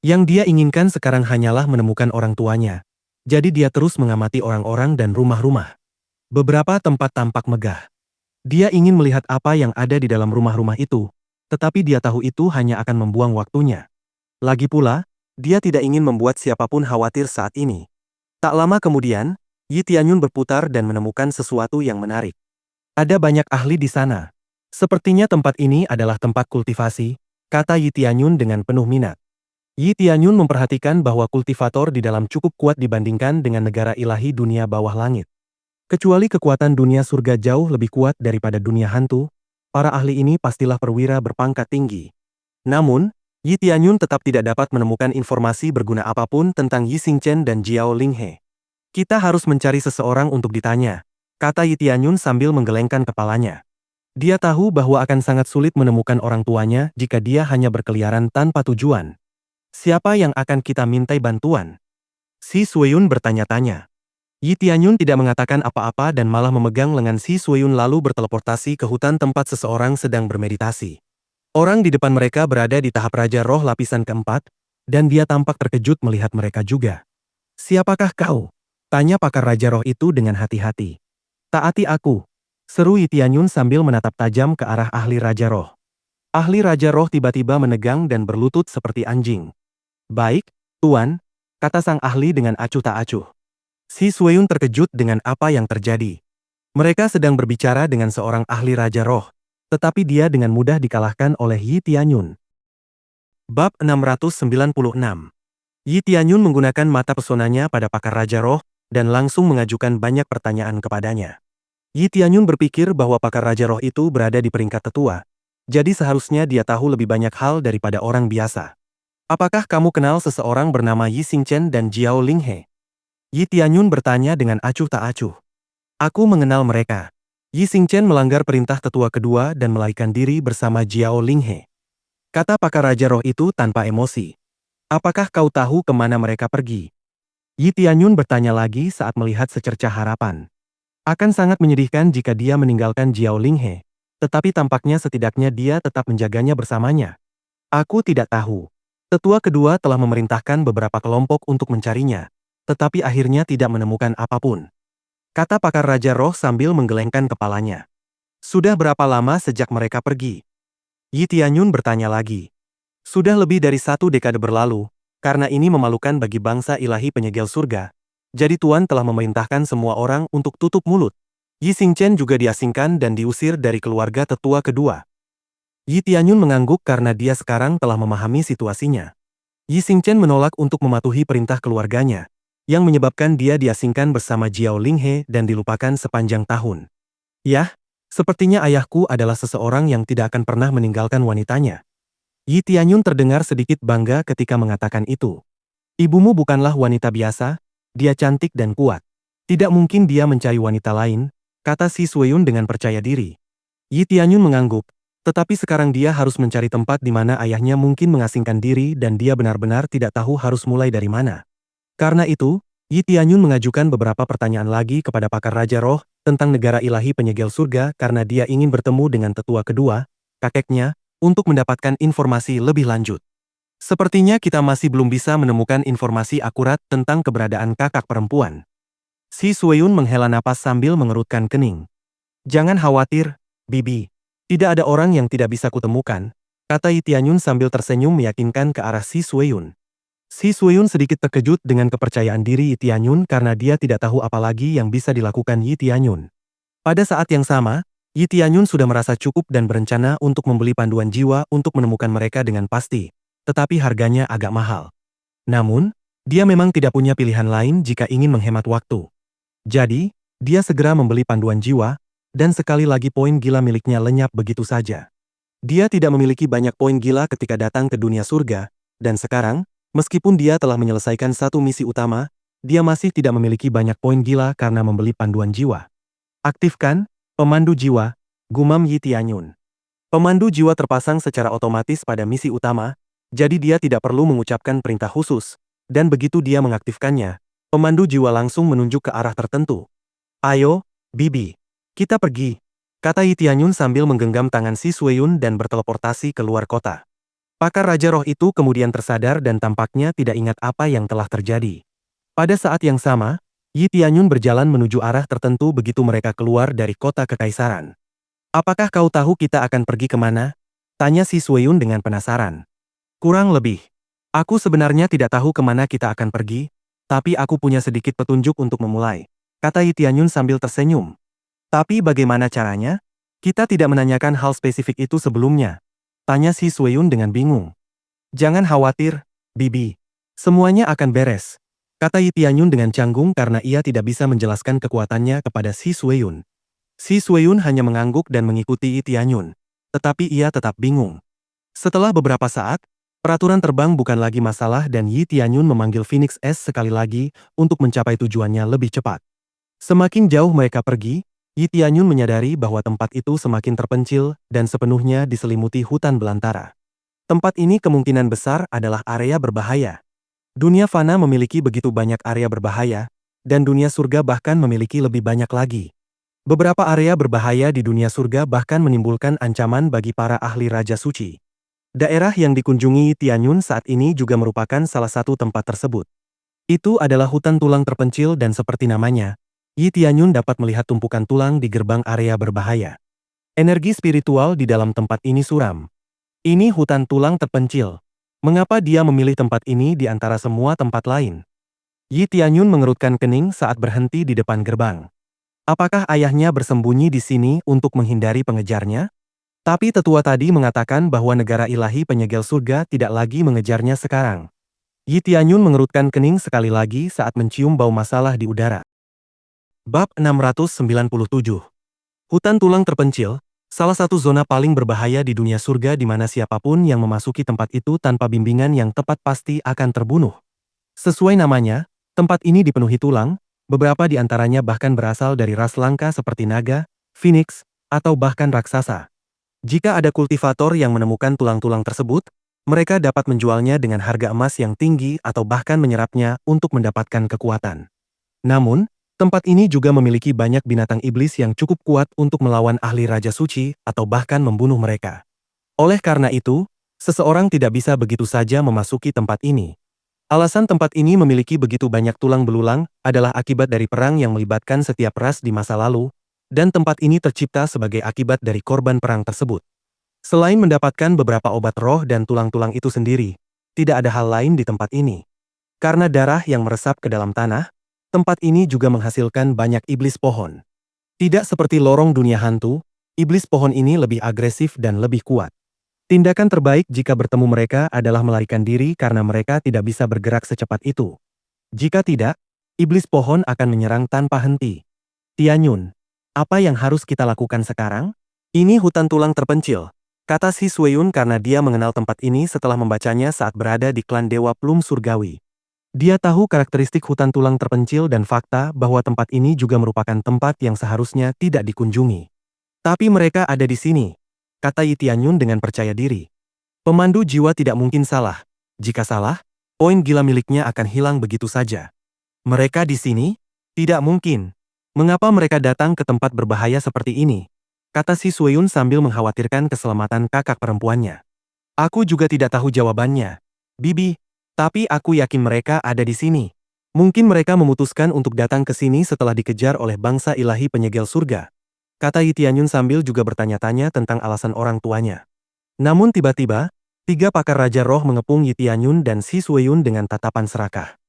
Yang dia inginkan sekarang hanyalah menemukan orang tuanya. Jadi dia terus mengamati orang-orang dan rumah-rumah. Beberapa tempat tampak megah. Dia ingin melihat apa yang ada di dalam rumah-rumah itu, tetapi dia tahu itu hanya akan membuang waktunya. Lagi pula, dia tidak ingin membuat siapapun khawatir saat ini. Tak lama kemudian, Yi Tianyun berputar dan menemukan sesuatu yang menarik. Ada banyak ahli di sana. Sepertinya tempat ini adalah tempat kultivasi, kata Yi Tianyun dengan penuh minat. Yi Tianyun memperhatikan bahwa kultivator di dalam cukup kuat dibandingkan dengan negara ilahi dunia bawah langit. Kecuali kekuatan dunia surga jauh lebih kuat daripada dunia hantu, para ahli ini pastilah perwira berpangkat tinggi. Namun, Yi Tianyun tetap tidak dapat menemukan informasi berguna apapun tentang Yi Xingchen dan Jiao Linghe. Kita harus mencari seseorang untuk ditanya, kata Yi Tianyun sambil menggelengkan kepalanya. Dia tahu bahwa akan sangat sulit menemukan orang tuanya jika dia hanya berkeliaran tanpa tujuan. Siapa yang akan kita mintai bantuan? Si Sueyun bertanya-tanya. Yi Tianyun tidak mengatakan apa-apa dan malah memegang lengan si Sueyun lalu berteleportasi ke hutan tempat seseorang sedang bermeditasi. Orang di depan mereka berada di tahap Raja Roh lapisan keempat, dan dia tampak terkejut melihat mereka juga. Siapakah kau? Tanya pakar Raja Roh itu dengan hati-hati. Taati aku, seru Yi Tianyun sambil menatap tajam ke arah ahli Raja Roh. Ahli Raja Roh tiba-tiba menegang dan berlutut seperti anjing. Baik, Tuan, kata sang ahli dengan acuh tak acuh. Si Sueyun terkejut dengan apa yang terjadi. Mereka sedang berbicara dengan seorang ahli Raja Roh, tetapi dia dengan mudah dikalahkan oleh Yi Tianyun. Bab 696. Yi Tianyun menggunakan mata pesonanya pada pakar Raja Roh, dan langsung mengajukan banyak pertanyaan kepadanya. Yi Tianyun berpikir bahwa pakar Raja Roh itu berada di peringkat tetua, jadi seharusnya dia tahu lebih banyak hal daripada orang biasa. Apakah kamu kenal seseorang bernama Yi Xingchen dan Jiao Linghe? Yi Tianyun bertanya dengan acuh tak acuh. Aku mengenal mereka. Yi Xingchen melanggar perintah tetua kedua dan melarikan diri bersama Jiao Linghe. Kata pakar Raja Roh itu tanpa emosi. Apakah kau tahu kemana mereka pergi? Yi Tianyun bertanya lagi saat melihat secercah harapan. Akan sangat menyedihkan jika dia meninggalkan Jiao Linghe, tetapi tampaknya setidaknya dia tetap menjaganya bersamanya. Aku tidak tahu. Tetua kedua telah memerintahkan beberapa kelompok untuk mencarinya, tetapi akhirnya tidak menemukan apapun. Kata pakar Raja Roh sambil menggelengkan kepalanya. Sudah berapa lama sejak mereka pergi? Yi Tianyun bertanya lagi. Sudah lebih dari 1 dekade berlalu, karena ini memalukan bagi bangsa ilahi penyegel surga. Jadi Tuan telah memerintahkan semua orang untuk tutup mulut. Yi Xingchen juga diasingkan dan diusir dari keluarga tetua kedua. Yi Tianyun mengangguk karena dia sekarang telah memahami situasinya. Yi Xingchen menolak untuk mematuhi perintah keluarganya, yang menyebabkan dia diasingkan bersama Jiao Linghe dan dilupakan sepanjang tahun. Yah, sepertinya ayahku adalah seseorang yang tidak akan pernah meninggalkan wanitanya. Yi Tianyun terdengar sedikit bangga ketika mengatakan itu. Ibumu bukanlah wanita biasa, dia cantik dan kuat. Tidak mungkin dia mencari wanita lain, kata Si Sueyun dengan percaya diri. Yi Tianyun mengangguk, tetapi sekarang dia harus mencari tempat di mana ayahnya mungkin mengasingkan diri dan dia benar-benar tidak tahu harus mulai dari mana. Karena itu, Yi Tianyun mengajukan beberapa pertanyaan lagi kepada pakar Raja Roh tentang negara ilahi penyegel surga karena dia ingin bertemu dengan tetua kedua, kakeknya, untuk mendapatkan informasi lebih lanjut. Sepertinya kita masih belum bisa menemukan informasi akurat tentang keberadaan kakak perempuan. Si Sueyun menghela napas sambil mengerutkan kening. Jangan khawatir, Bibi. Tidak ada orang yang tidak bisa kutemukan, kata Yi Tianyun sambil tersenyum meyakinkan ke arah Si Sueyun. Si Sueyun sedikit terkejut dengan kepercayaan diri Yi Tianyun karena dia tidak tahu apa lagi yang bisa dilakukan Yi Tianyun. Pada saat yang sama, Yi Tianyun sudah merasa cukup dan berencana untuk membeli panduan jiwa untuk menemukan mereka dengan pasti. Tetapi harganya agak mahal. Namun, dia memang tidak punya pilihan lain jika ingin menghemat waktu. Jadi, dia segera membeli panduan jiwa, dan sekali lagi poin gila miliknya lenyap begitu saja. Dia tidak memiliki banyak poin gila ketika datang ke dunia surga, dan sekarang, meskipun dia telah menyelesaikan satu misi utama, dia masih tidak memiliki banyak poin gila karena membeli panduan jiwa. Aktifkan pemandu jiwa, gumam Yi Tianyun. Pemandu jiwa terpasang secara otomatis pada misi utama, jadi dia tidak perlu mengucapkan perintah khusus, dan begitu dia mengaktifkannya, pemandu jiwa langsung menunjuk ke arah tertentu. Ayo, Bibi, kita pergi, kata Yi Tianyun sambil menggenggam tangan Si Sueyun dan berteleportasi keluar kota. Pakar Raja Roh itu kemudian tersadar dan tampaknya tidak ingat apa yang telah terjadi. Pada saat yang sama, Yi Tianyun berjalan menuju arah tertentu begitu mereka keluar dari kota kekaisaran. Apakah kau tahu kita akan pergi kemana? Tanya Si Sueyun dengan penasaran. Kurang lebih. Aku sebenarnya tidak tahu kemana kita akan pergi, tapi aku punya sedikit petunjuk untuk memulai, kata Yi Tianyun sambil tersenyum. Tapi bagaimana caranya? Kita tidak menanyakan hal spesifik itu sebelumnya, tanya Si Sueyun dengan bingung. Jangan khawatir, Bibi. Semuanya akan beres, kata Yi Tianyun dengan canggung karena ia tidak bisa menjelaskan kekuatannya kepada Si Sueyun. Si Sueyun hanya mengangguk dan mengikuti Yi Tianyun, tetapi ia tetap bingung. Setelah beberapa saat, peraturan terbang bukan lagi masalah dan Yi Tianyun memanggil Phoenix S sekali lagi untuk mencapai tujuannya lebih cepat. Semakin jauh mereka pergi, Yi Tianyun menyadari bahwa tempat itu semakin terpencil dan sepenuhnya diselimuti hutan belantara. Tempat ini kemungkinan besar adalah area berbahaya. Dunia fana memiliki begitu banyak area berbahaya, dan dunia surga bahkan memiliki lebih banyak lagi. Beberapa area berbahaya di dunia surga bahkan menimbulkan ancaman bagi para ahli Raja Suci. Daerah yang dikunjungi Yi Tianyun saat ini juga merupakan salah satu tempat tersebut. Itu adalah hutan tulang terpencil dan seperti namanya, Yi Tianyun dapat melihat tumpukan tulang di gerbang area berbahaya. Energi spiritual di dalam tempat ini suram. Ini hutan tulang terpencil. Mengapa dia memilih tempat ini di antara semua tempat lain? Yi Tianyun mengerutkan kening saat berhenti di depan gerbang. Apakah ayahnya bersembunyi di sini untuk menghindari pengejarnya? Tapi tetua tadi mengatakan bahwa negara ilahi penyegel surga tidak lagi mengejarnya sekarang. Yi Tianyun mengerutkan kening sekali lagi saat mencium bau masalah di udara. Bab 697. Hutan tulang terpencil, salah satu zona paling berbahaya di dunia surga di mana siapapun yang memasuki tempat itu tanpa bimbingan yang tepat pasti akan terbunuh. Sesuai namanya, tempat ini dipenuhi tulang, beberapa di antaranya bahkan berasal dari ras langka seperti naga, phoenix, atau bahkan raksasa. Jika ada kultivator yang menemukan tulang-tulang tersebut, mereka dapat menjualnya dengan harga emas yang tinggi atau bahkan menyerapnya untuk mendapatkan kekuatan. Namun, tempat ini juga memiliki banyak binatang iblis yang cukup kuat untuk melawan ahli Raja Suci atau bahkan membunuh mereka. Oleh karena itu, seseorang tidak bisa begitu saja memasuki tempat ini. Alasan tempat ini memiliki begitu banyak tulang belulang adalah akibat dari perang yang melibatkan setiap ras di masa lalu, dan tempat ini tercipta sebagai akibat dari korban perang tersebut. Selain mendapatkan beberapa obat roh dan tulang-tulang itu sendiri, tidak ada hal lain di tempat ini. Karena darah yang meresap ke dalam tanah, tempat ini juga menghasilkan banyak iblis pohon. Tidak seperti lorong dunia hantu, iblis pohon ini lebih agresif dan lebih kuat. Tindakan terbaik jika bertemu mereka adalah melarikan diri karena mereka tidak bisa bergerak secepat itu. Jika tidak, iblis pohon akan menyerang tanpa henti. Tianyun, apa yang harus kita lakukan sekarang? Ini hutan tulang terpencil, kata si Sueyun karena dia mengenal tempat ini setelah membacanya saat berada di klan Dewa Plum Surgawi. Dia tahu karakteristik hutan tulang terpencil dan fakta bahwa tempat ini juga merupakan tempat yang seharusnya tidak dikunjungi. Tapi mereka ada di sini, kata Yi Tianyun dengan percaya diri. Pemandu jiwa tidak mungkin salah. Jika salah, poin gila miliknya akan hilang begitu saja. Mereka di sini? Tidak mungkin. Mengapa mereka datang ke tempat berbahaya seperti ini? Kata si Sueyun sambil mengkhawatirkan keselamatan kakak perempuannya. Aku juga tidak tahu jawabannya, Bibi, tapi aku yakin mereka ada di sini. Mungkin mereka memutuskan untuk datang ke sini setelah dikejar oleh bangsa ilahi penyegel surga. Kata Yi Tianyun sambil juga bertanya-tanya tentang alasan orang tuanya. Namun tiba-tiba, 3 pakar Raja Roh mengepung Yi Tianyun dan si Sueyun dengan tatapan serakah.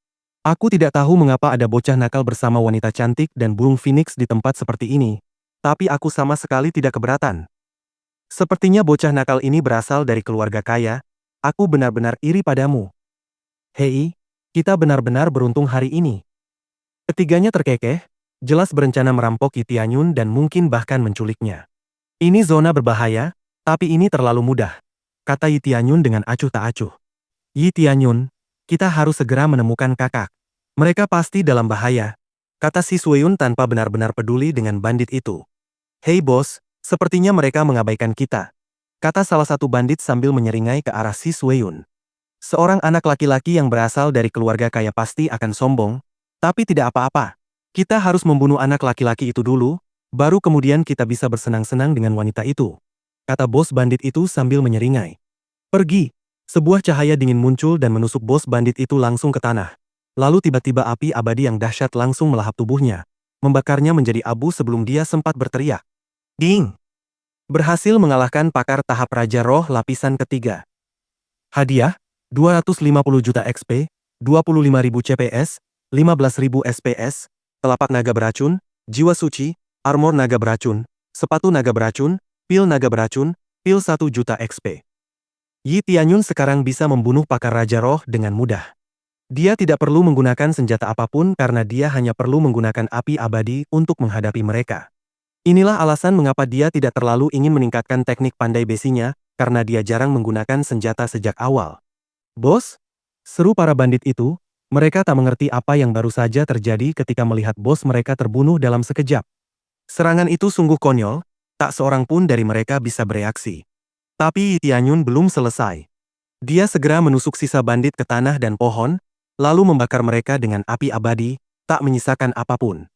Aku tidak tahu mengapa ada bocah nakal bersama wanita cantik dan burung phoenix di tempat seperti ini, tapi aku sama sekali tidak keberatan. Sepertinya bocah nakal ini berasal dari keluarga kaya, aku benar-benar iri padamu. Hei, kita benar-benar beruntung hari ini. Ketiganya terkekeh, jelas berencana merampok Yi Tianyun dan mungkin bahkan menculiknya. Ini zona berbahaya, tapi ini terlalu mudah, kata Yi Tianyun dengan acuh tak acuh. Yi Tianyun, kita harus segera menemukan kakak. Mereka pasti dalam bahaya, kata si Sueyun tanpa benar-benar peduli dengan bandit itu. Hei bos, sepertinya mereka mengabaikan kita, kata salah satu bandit sambil menyeringai ke arah si Sueyun. Seorang anak laki-laki yang berasal dari keluarga kaya pasti akan sombong, tapi tidak apa-apa. Kita harus membunuh anak laki-laki itu dulu, baru kemudian kita bisa bersenang-senang dengan wanita itu, kata bos bandit itu sambil menyeringai. Pergi. Sebuah cahaya dingin muncul dan menusuk bos bandit itu langsung ke tanah. Lalu tiba-tiba api abadi yang dahsyat langsung melahap tubuhnya, membakarnya menjadi abu sebelum dia sempat berteriak. Ding! Berhasil mengalahkan pakar tahap Raja Roh lapisan ketiga. Hadiah, 250 juta XP, 25.000 CPS, 15.000 SPS, telapak naga beracun, jiwa suci, armor naga beracun, sepatu naga beracun, pil naga beracun, pil 1 juta XP. Yi Tianyun sekarang bisa membunuh pakar Raja Roh dengan mudah. Dia tidak perlu menggunakan senjata apapun karena dia hanya perlu menggunakan api abadi untuk menghadapi mereka. Inilah alasan mengapa dia tidak terlalu ingin meningkatkan teknik pandai besinya, karena dia jarang menggunakan senjata sejak awal. Bos? Seru para bandit itu, mereka tak mengerti apa yang baru saja terjadi ketika melihat bos mereka terbunuh dalam sekejap. Serangan itu sungguh konyol, tak seorang pun dari mereka bisa bereaksi. Tapi Yi Tianyun belum selesai. Dia segera menusuk sisa bandit ke tanah dan pohon, lalu membakar mereka dengan api abadi, tak menyisakan apapun.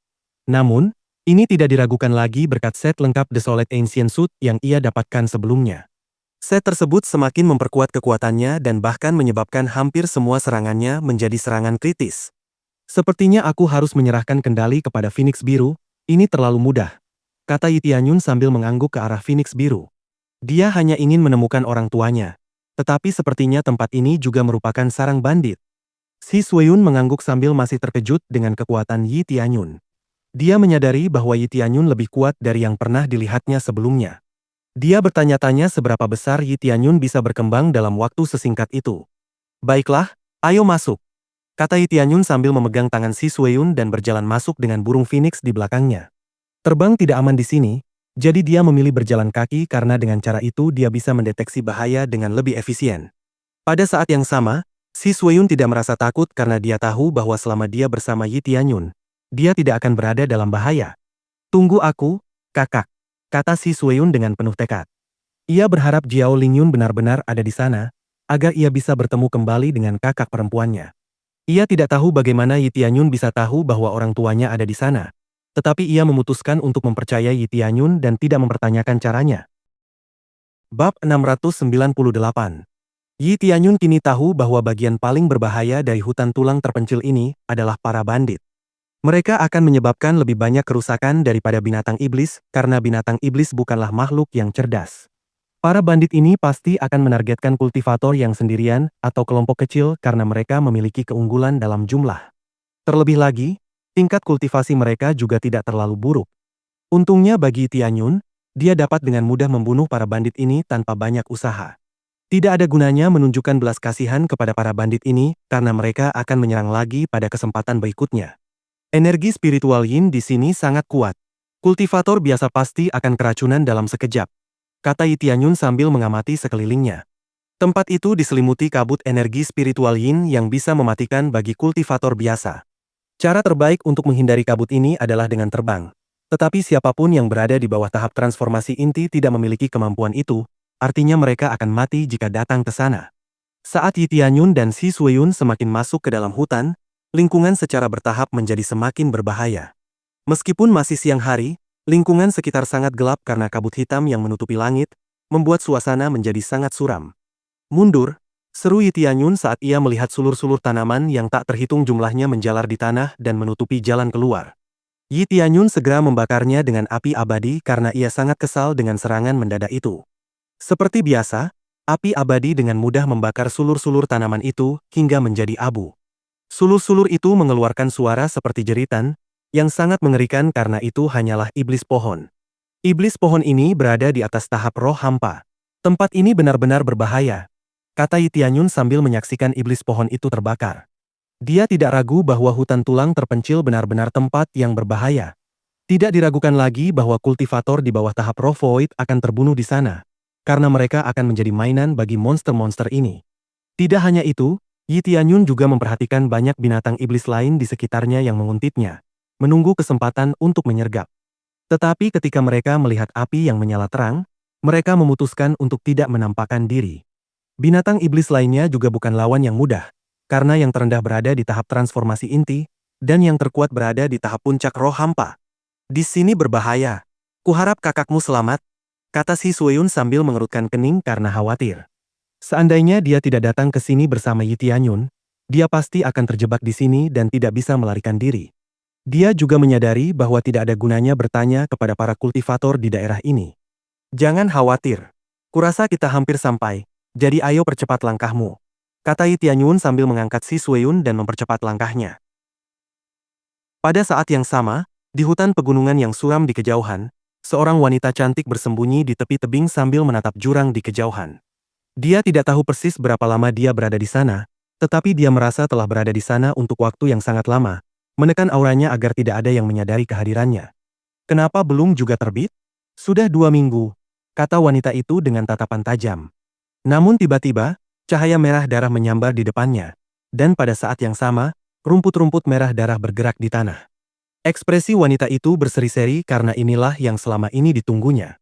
Namun, ini tidak diragukan lagi berkat set lengkap Desolate Ancient Suit yang ia dapatkan sebelumnya. Set tersebut semakin memperkuat kekuatannya dan bahkan menyebabkan hampir semua serangannya menjadi serangan kritis. Sepertinya aku harus menyerahkan kendali kepada Phoenix Biru, ini terlalu mudah, kata Yi Tianyun sambil mengangguk ke arah Phoenix Biru. Dia hanya ingin menemukan orang tuanya, tetapi sepertinya tempat ini juga merupakan sarang bandit. Si Sueyun mengangguk sambil masih terkejut dengan kekuatan Yi Tianyun. Dia menyadari bahwa Yi Tianyun lebih kuat dari yang pernah dilihatnya sebelumnya. Dia bertanya-tanya seberapa besar Yi Tianyun bisa berkembang dalam waktu sesingkat itu. Baiklah, ayo masuk, kata Yi Tianyun sambil memegang tangan si Sueyun dan berjalan masuk dengan burung phoenix di belakangnya. Terbang tidak aman di sini, jadi dia memilih berjalan kaki karena dengan cara itu dia bisa mendeteksi bahaya dengan lebih efisien. Pada saat yang sama, si Sueyun tidak merasa takut karena dia tahu bahwa selama dia bersama Yi Tianyun, dia tidak akan berada dalam bahaya. Tunggu aku, kakak, kata si Sueyun dengan penuh tekad. Ia berharap Jiao Lingyun benar-benar ada di sana, agar ia bisa bertemu kembali dengan kakak perempuannya. Ia tidak tahu bagaimana Yi Tianyun bisa tahu bahwa orang tuanya ada di sana. Tetapi ia memutuskan untuk mempercayai Yi Tianyun dan tidak mempertanyakan caranya. Bab 698. Yi Tianyun kini tahu bahwa bagian paling berbahaya dari hutan tulang terpencil ini adalah para bandit. Mereka akan menyebabkan lebih banyak kerusakan daripada binatang iblis karena binatang iblis bukanlah makhluk yang cerdas. Para bandit ini pasti akan menargetkan kultivator yang sendirian atau kelompok kecil karena mereka memiliki keunggulan dalam jumlah. Terlebih lagi, tingkat kultivasi mereka juga tidak terlalu buruk. Untungnya bagi Tianyun, dia dapat dengan mudah membunuh para bandit ini tanpa banyak usaha. Tidak ada gunanya menunjukkan belas kasihan kepada para bandit ini karena mereka akan menyerang lagi pada kesempatan berikutnya. Energi spiritual Yin di sini sangat kuat. Kultivator biasa pasti akan keracunan dalam sekejap, kata Tianyun sambil mengamati sekelilingnya. Tempat itu diselimuti kabut energi spiritual Yin yang bisa mematikan bagi kultivator biasa. Cara terbaik untuk menghindari kabut ini adalah dengan terbang. Tetapi siapapun yang berada di bawah tahap transformasi inti tidak memiliki kemampuan itu, artinya mereka akan mati jika datang ke sana. Saat Tianyun dan Si Sueyun semakin masuk ke dalam hutan, lingkungan secara bertahap menjadi semakin berbahaya. Meskipun masih siang hari, lingkungan sekitar sangat gelap karena kabut hitam yang menutupi langit, membuat suasana menjadi sangat suram. Mundur, seru Tianyun saat ia melihat sulur-sulur tanaman yang tak terhitung jumlahnya menjalar di tanah dan menutupi jalan keluar. Tianyun segera membakarnya dengan api abadi karena ia sangat kesal dengan serangan mendadak itu. Seperti biasa, api abadi dengan mudah membakar sulur-sulur tanaman itu hingga menjadi abu. Sulur-sulur itu mengeluarkan suara seperti jeritan, yang sangat mengerikan karena itu hanyalah iblis pohon. Iblis pohon ini berada di atas tahap roh hampa. Tempat ini benar-benar berbahaya, kata Tianyun sambil menyaksikan iblis pohon itu terbakar. Dia tidak ragu bahwa hutan tulang terpencil benar-benar tempat yang berbahaya. Tidak diragukan lagi bahwa kultivator di bawah tahap roh void akan terbunuh di sana, karena mereka akan menjadi mainan bagi monster-monster ini. Tidak hanya itu, Tianyun juga memperhatikan banyak binatang iblis lain di sekitarnya yang menguntitnya, menunggu kesempatan untuk menyergap. Tetapi ketika mereka melihat api yang menyala terang, mereka memutuskan untuk tidak menampakkan diri. Binatang iblis lainnya juga bukan lawan yang mudah, karena yang terendah berada di tahap transformasi inti, dan yang terkuat berada di tahap puncak roh hampa. Di sini berbahaya. Kuharap kakakmu selamat, kata Si Sueyun sambil mengerutkan kening karena khawatir. Seandainya dia tidak datang ke sini bersama Tianyun, dia pasti akan terjebak di sini dan tidak bisa melarikan diri. Dia juga menyadari bahwa tidak ada gunanya bertanya kepada para kultivator di daerah ini. Jangan khawatir. Kurasa kita hampir sampai, jadi ayo percepat langkahmu, kata Tianyun sambil mengangkat Si Sueyun dan mempercepat langkahnya. Pada saat yang sama, di hutan pegunungan yang suram di kejauhan, seorang wanita cantik bersembunyi di tepi tebing sambil menatap jurang di kejauhan. Dia tidak tahu persis berapa lama dia berada di sana, tetapi dia merasa telah berada di sana untuk waktu yang sangat lama, menekan auranya agar tidak ada yang menyadari kehadirannya. Kenapa belum juga terbit? Sudah 2 minggu, kata wanita itu dengan tatapan tajam. Namun tiba-tiba, cahaya merah darah menyambar di depannya, dan pada saat yang sama, rumput-rumput merah darah bergerak di tanah. Ekspresi wanita itu berseri-seri karena inilah yang selama ini ditunggunya.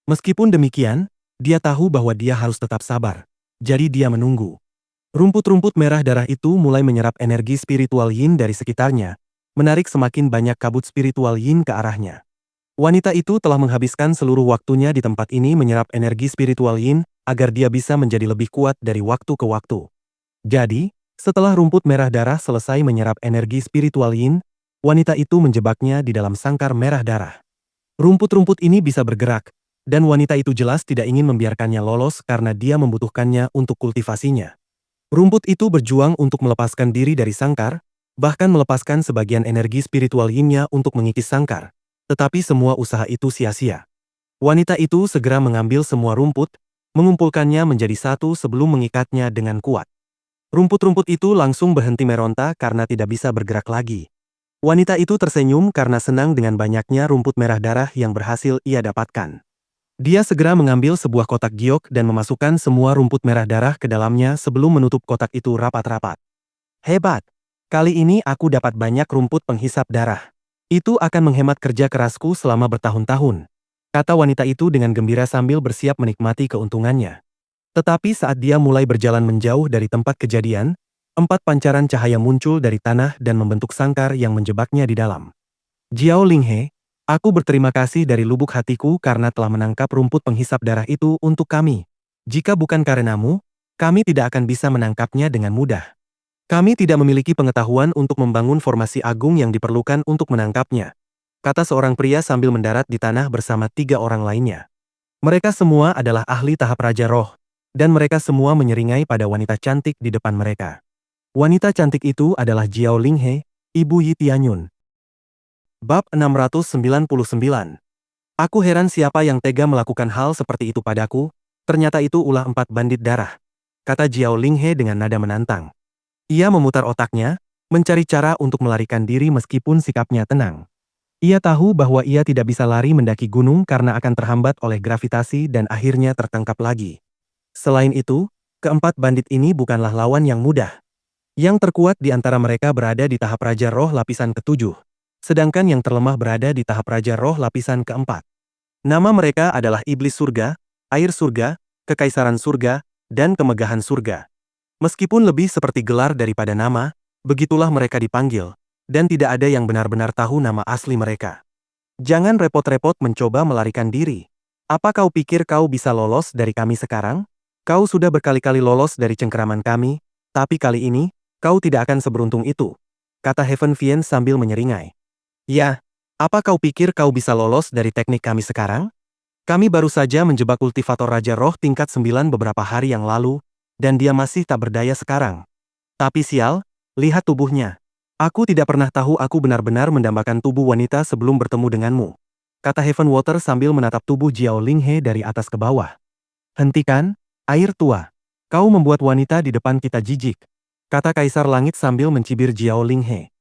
Meskipun demikian, dia tahu bahwa dia harus tetap sabar, jadi dia menunggu. Rumput-rumput merah darah itu mulai menyerap energi spiritual Yin dari sekitarnya, menarik semakin banyak kabut spiritual Yin ke arahnya. Wanita itu telah menghabiskan seluruh waktunya di tempat ini menyerap energi spiritual Yin, agar dia bisa menjadi lebih kuat dari waktu ke waktu. Jadi, setelah rumput merah darah selesai menyerap energi spiritual Yin, wanita itu menjebaknya di dalam sangkar merah darah. Rumput-rumput ini bisa bergerak, dan wanita itu jelas tidak ingin membiarkannya lolos karena dia membutuhkannya untuk kultivasinya. Rumput itu berjuang untuk melepaskan diri dari sangkar, bahkan melepaskan sebagian energi spiritual Yin-nya untuk mengikis sangkar. Tetapi semua usaha itu sia-sia. Wanita itu segera mengambil semua rumput, mengumpulkannya menjadi satu sebelum mengikatnya dengan kuat. Rumput-rumput itu langsung berhenti meronta karena tidak bisa bergerak lagi. Wanita itu tersenyum karena senang dengan banyaknya rumput merah darah yang berhasil ia dapatkan. Dia segera mengambil sebuah kotak giok dan memasukkan semua rumput merah darah ke dalamnya sebelum menutup kotak itu rapat-rapat. Hebat! Kali ini aku dapat banyak rumput penghisap darah. Itu akan menghemat kerja kerasku selama bertahun-tahun, kata wanita itu dengan gembira sambil bersiap menikmati keuntungannya. Tetapi saat dia mulai berjalan menjauh dari tempat kejadian, 4 pancaran cahaya muncul dari tanah dan membentuk sangkar yang menjebaknya di dalam. Jiao Linghe, aku berterima kasih dari lubuk hatiku karena telah menangkap rumput penghisap darah itu untuk kami. Jika bukan karenamu, kami tidak akan bisa menangkapnya dengan mudah. Kami tidak memiliki pengetahuan untuk membangun formasi agung yang diperlukan untuk menangkapnya, kata seorang pria sambil mendarat di tanah bersama 3 orang lainnya. Mereka semua adalah ahli tahap Raja Roh, dan mereka semua menyeringai pada wanita cantik di depan mereka. Wanita cantik itu adalah Jiao Linghe, Ibu Yi Tianyun. Bab 699. Aku heran siapa yang tega melakukan hal seperti itu padaku, ternyata itu ulah 4 bandit darah, kata Jiao Linghe dengan nada menantang. Ia memutar otaknya, mencari cara untuk melarikan diri meskipun sikapnya tenang. Ia tahu bahwa ia tidak bisa lari mendaki gunung karena akan terhambat oleh gravitasi dan akhirnya tertangkap lagi. Selain itu, keempat bandit ini bukanlah lawan yang mudah. Yang terkuat di antara mereka berada di tahap Raja Roh lapisan ke-7. Sedangkan yang terlemah berada di tahap Raja Roh lapisan ke-4. Nama mereka adalah Iblis Surga, Air Surga, Kekaisaran Surga, dan Kemegahan Surga. Meskipun lebih seperti gelar daripada nama, begitulah mereka dipanggil, dan tidak ada yang benar-benar tahu nama asli mereka. Jangan repot-repot mencoba melarikan diri. Apa kau pikir kau bisa lolos dari kami sekarang? Kau sudah berkali-kali lolos dari cengkeraman kami, tapi kali ini, kau tidak akan seberuntung itu, kata Heaven Vien sambil menyeringai. Ya, apa kau pikir kau bisa lolos dari teknik kami sekarang? Kami baru saja menjebak kultivator Raja Roh tingkat 9 beberapa hari yang lalu, dan dia masih tak berdaya sekarang. Tapi sial, lihat tubuhnya. Aku tidak pernah tahu aku benar-benar mendambakan tubuh wanita sebelum bertemu denganmu, kata Heaven Water sambil menatap tubuh Jiao Linghe dari atas ke bawah. Hentikan, air tua. Kau membuat wanita di depan kita jijik, kata Kaisar Langit sambil mencibir Jiao Linghe.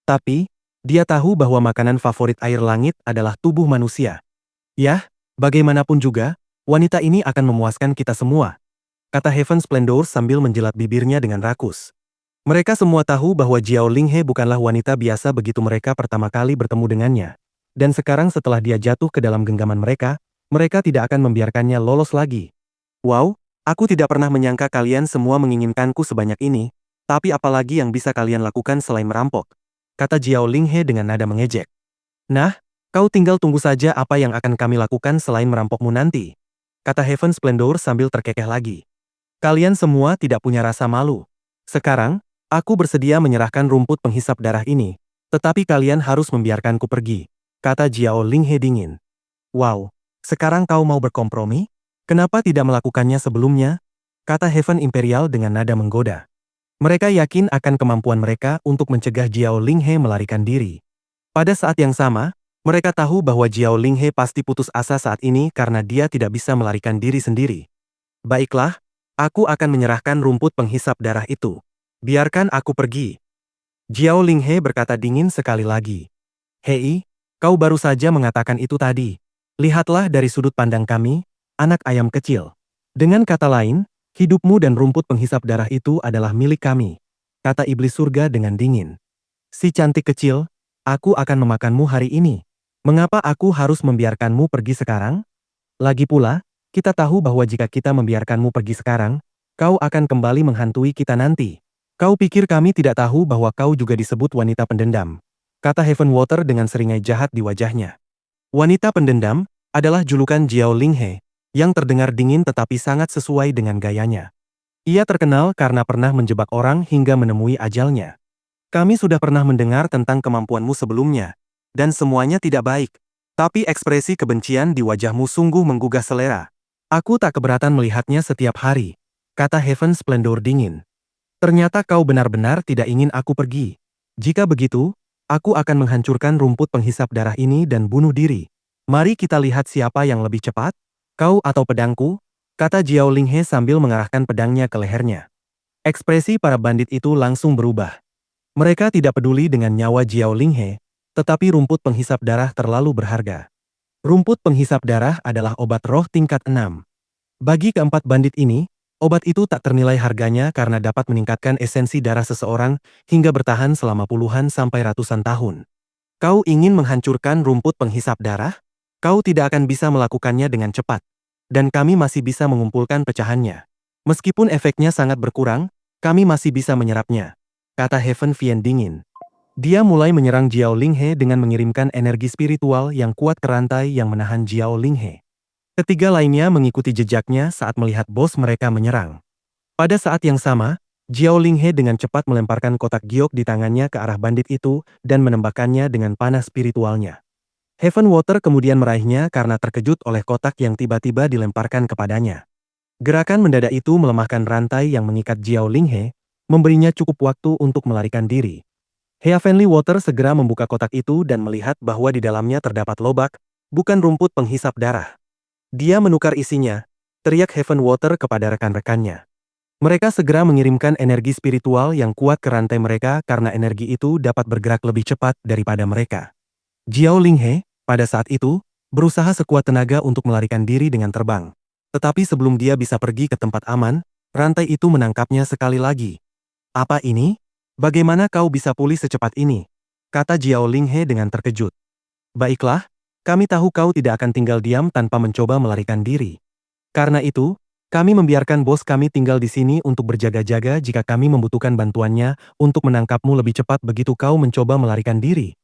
Tapi, dia tahu bahwa makanan favorit air langit adalah tubuh manusia. Yah, bagaimanapun juga, wanita ini akan memuaskan kita semua, kata Heaven Splendor sambil menjilat bibirnya dengan rakus. Mereka semua tahu bahwa Jiao Linghe bukanlah wanita biasa begitu mereka pertama kali bertemu dengannya. Dan sekarang setelah dia jatuh ke dalam genggaman mereka tidak akan membiarkannya lolos lagi. Wow, aku tidak pernah menyangka kalian semua menginginkanku sebanyak ini, tapi apalagi yang bisa kalian lakukan selain merampok, kata Jiao Linghe dengan nada mengejek. Nah, kau tinggal tunggu saja apa yang akan kami lakukan selain merampokmu nanti, kata Heaven Splendor sambil terkekeh lagi. Kalian semua tidak punya rasa malu. Sekarang, aku bersedia menyerahkan rumput penghisap darah ini, tetapi kalian harus membiarkanku pergi, kata Jiao Linghe dingin. Wow, sekarang kau mau berkompromi? Kenapa tidak melakukannya sebelumnya? Kata Heaven Imperial dengan nada menggoda. Mereka yakin akan kemampuan mereka untuk mencegah Jiao Linghe melarikan diri. Pada saat yang sama, mereka tahu bahwa Jiao Linghe pasti putus asa saat ini karena dia tidak bisa melarikan diri sendiri. Baiklah, aku akan menyerahkan rumput penghisap darah itu. Biarkan aku pergi. Jiao Linghe berkata dingin sekali lagi. Hei, kau baru saja mengatakan itu tadi. Lihatlah dari sudut pandang kami, anak ayam kecil. Dengan kata lain, hidupmu dan rumput penghisap darah itu adalah milik kami, kata Iblis Surga dengan dingin. Si cantik kecil, aku akan memakanmu hari ini. Mengapa aku harus membiarkanmu pergi sekarang? Lagi pula, kita tahu bahwa jika kita membiarkanmu pergi sekarang, kau akan kembali menghantui kita nanti. Kau pikir kami tidak tahu bahwa kau juga disebut wanita pendendam, kata Heaven Water dengan seringai jahat di wajahnya. Wanita pendendam adalah julukan Jiao Linghe, yang terdengar dingin tetapi sangat sesuai dengan gayanya. Ia terkenal karena pernah menjebak orang hingga menemui ajalnya. Kami sudah pernah mendengar tentang kemampuanmu sebelumnya, dan semuanya tidak baik. Tapi ekspresi kebencian di wajahmu sungguh menggugah selera. Aku tak keberatan melihatnya setiap hari, kata Heaven Splendor dingin. Ternyata kau benar-benar tidak ingin aku pergi. Jika begitu, aku akan menghancurkan rumput penghisap darah ini dan bunuh diri. Mari kita lihat siapa yang lebih cepat. Kau atau pedangku, kata Jiao Linghe sambil mengarahkan pedangnya ke lehernya. Ekspresi para bandit itu langsung berubah. Mereka tidak peduli dengan nyawa Jiao Linghe, tetapi rumput penghisap darah terlalu berharga. Rumput penghisap darah adalah obat roh tingkat 6. Bagi keempat bandit ini, obat itu tak ternilai harganya karena dapat meningkatkan esensi darah seseorang hingga bertahan selama puluhan sampai ratusan tahun. Kau ingin menghancurkan rumput penghisap darah? Kau tidak akan bisa melakukannya dengan cepat. Dan kami masih bisa mengumpulkan pecahannya. Meskipun efeknya sangat berkurang, kami masih bisa menyerapnya, kata Heaven Vien dingin. Dia mulai menyerang Jiao Linghe dengan mengirimkan energi spiritual yang kuat ke rantai yang menahan Jiao Linghe. Ketiga lainnya mengikuti jejaknya saat melihat bos mereka menyerang. Pada saat yang sama, Jiao Linghe dengan cepat melemparkan kotak giok di tangannya ke arah bandit itu dan menembakkannya dengan panah spiritualnya. Heaven Water kemudian meraihnya karena terkejut oleh kotak yang tiba-tiba dilemparkan kepadanya. Gerakan mendadak itu melemahkan rantai yang mengikat Jiao Linghe, memberinya cukup waktu untuk melarikan diri. Heavenly Water segera membuka kotak itu dan melihat bahwa di dalamnya terdapat lobak, bukan rumput penghisap darah. Dia menukar isinya, teriak Heaven Water kepada rekan-rekannya. Mereka segera mengirimkan energi spiritual yang kuat ke rantai mereka karena energi itu dapat bergerak lebih cepat daripada mereka. Jiao Linghe, pada saat itu, berusaha sekuat tenaga untuk melarikan diri dengan terbang. Tetapi sebelum dia bisa pergi ke tempat aman, rantai itu menangkapnya sekali lagi. "Apa ini? Bagaimana kau bisa pulih secepat ini?" kata Jiao Linghe dengan terkejut. "Baiklah, kami tahu kau tidak akan tinggal diam tanpa mencoba melarikan diri. Karena itu, kami membiarkan bos kami tinggal di sini untuk berjaga-jaga jika kami membutuhkan bantuannya untuk menangkapmu lebih cepat begitu kau mencoba melarikan diri.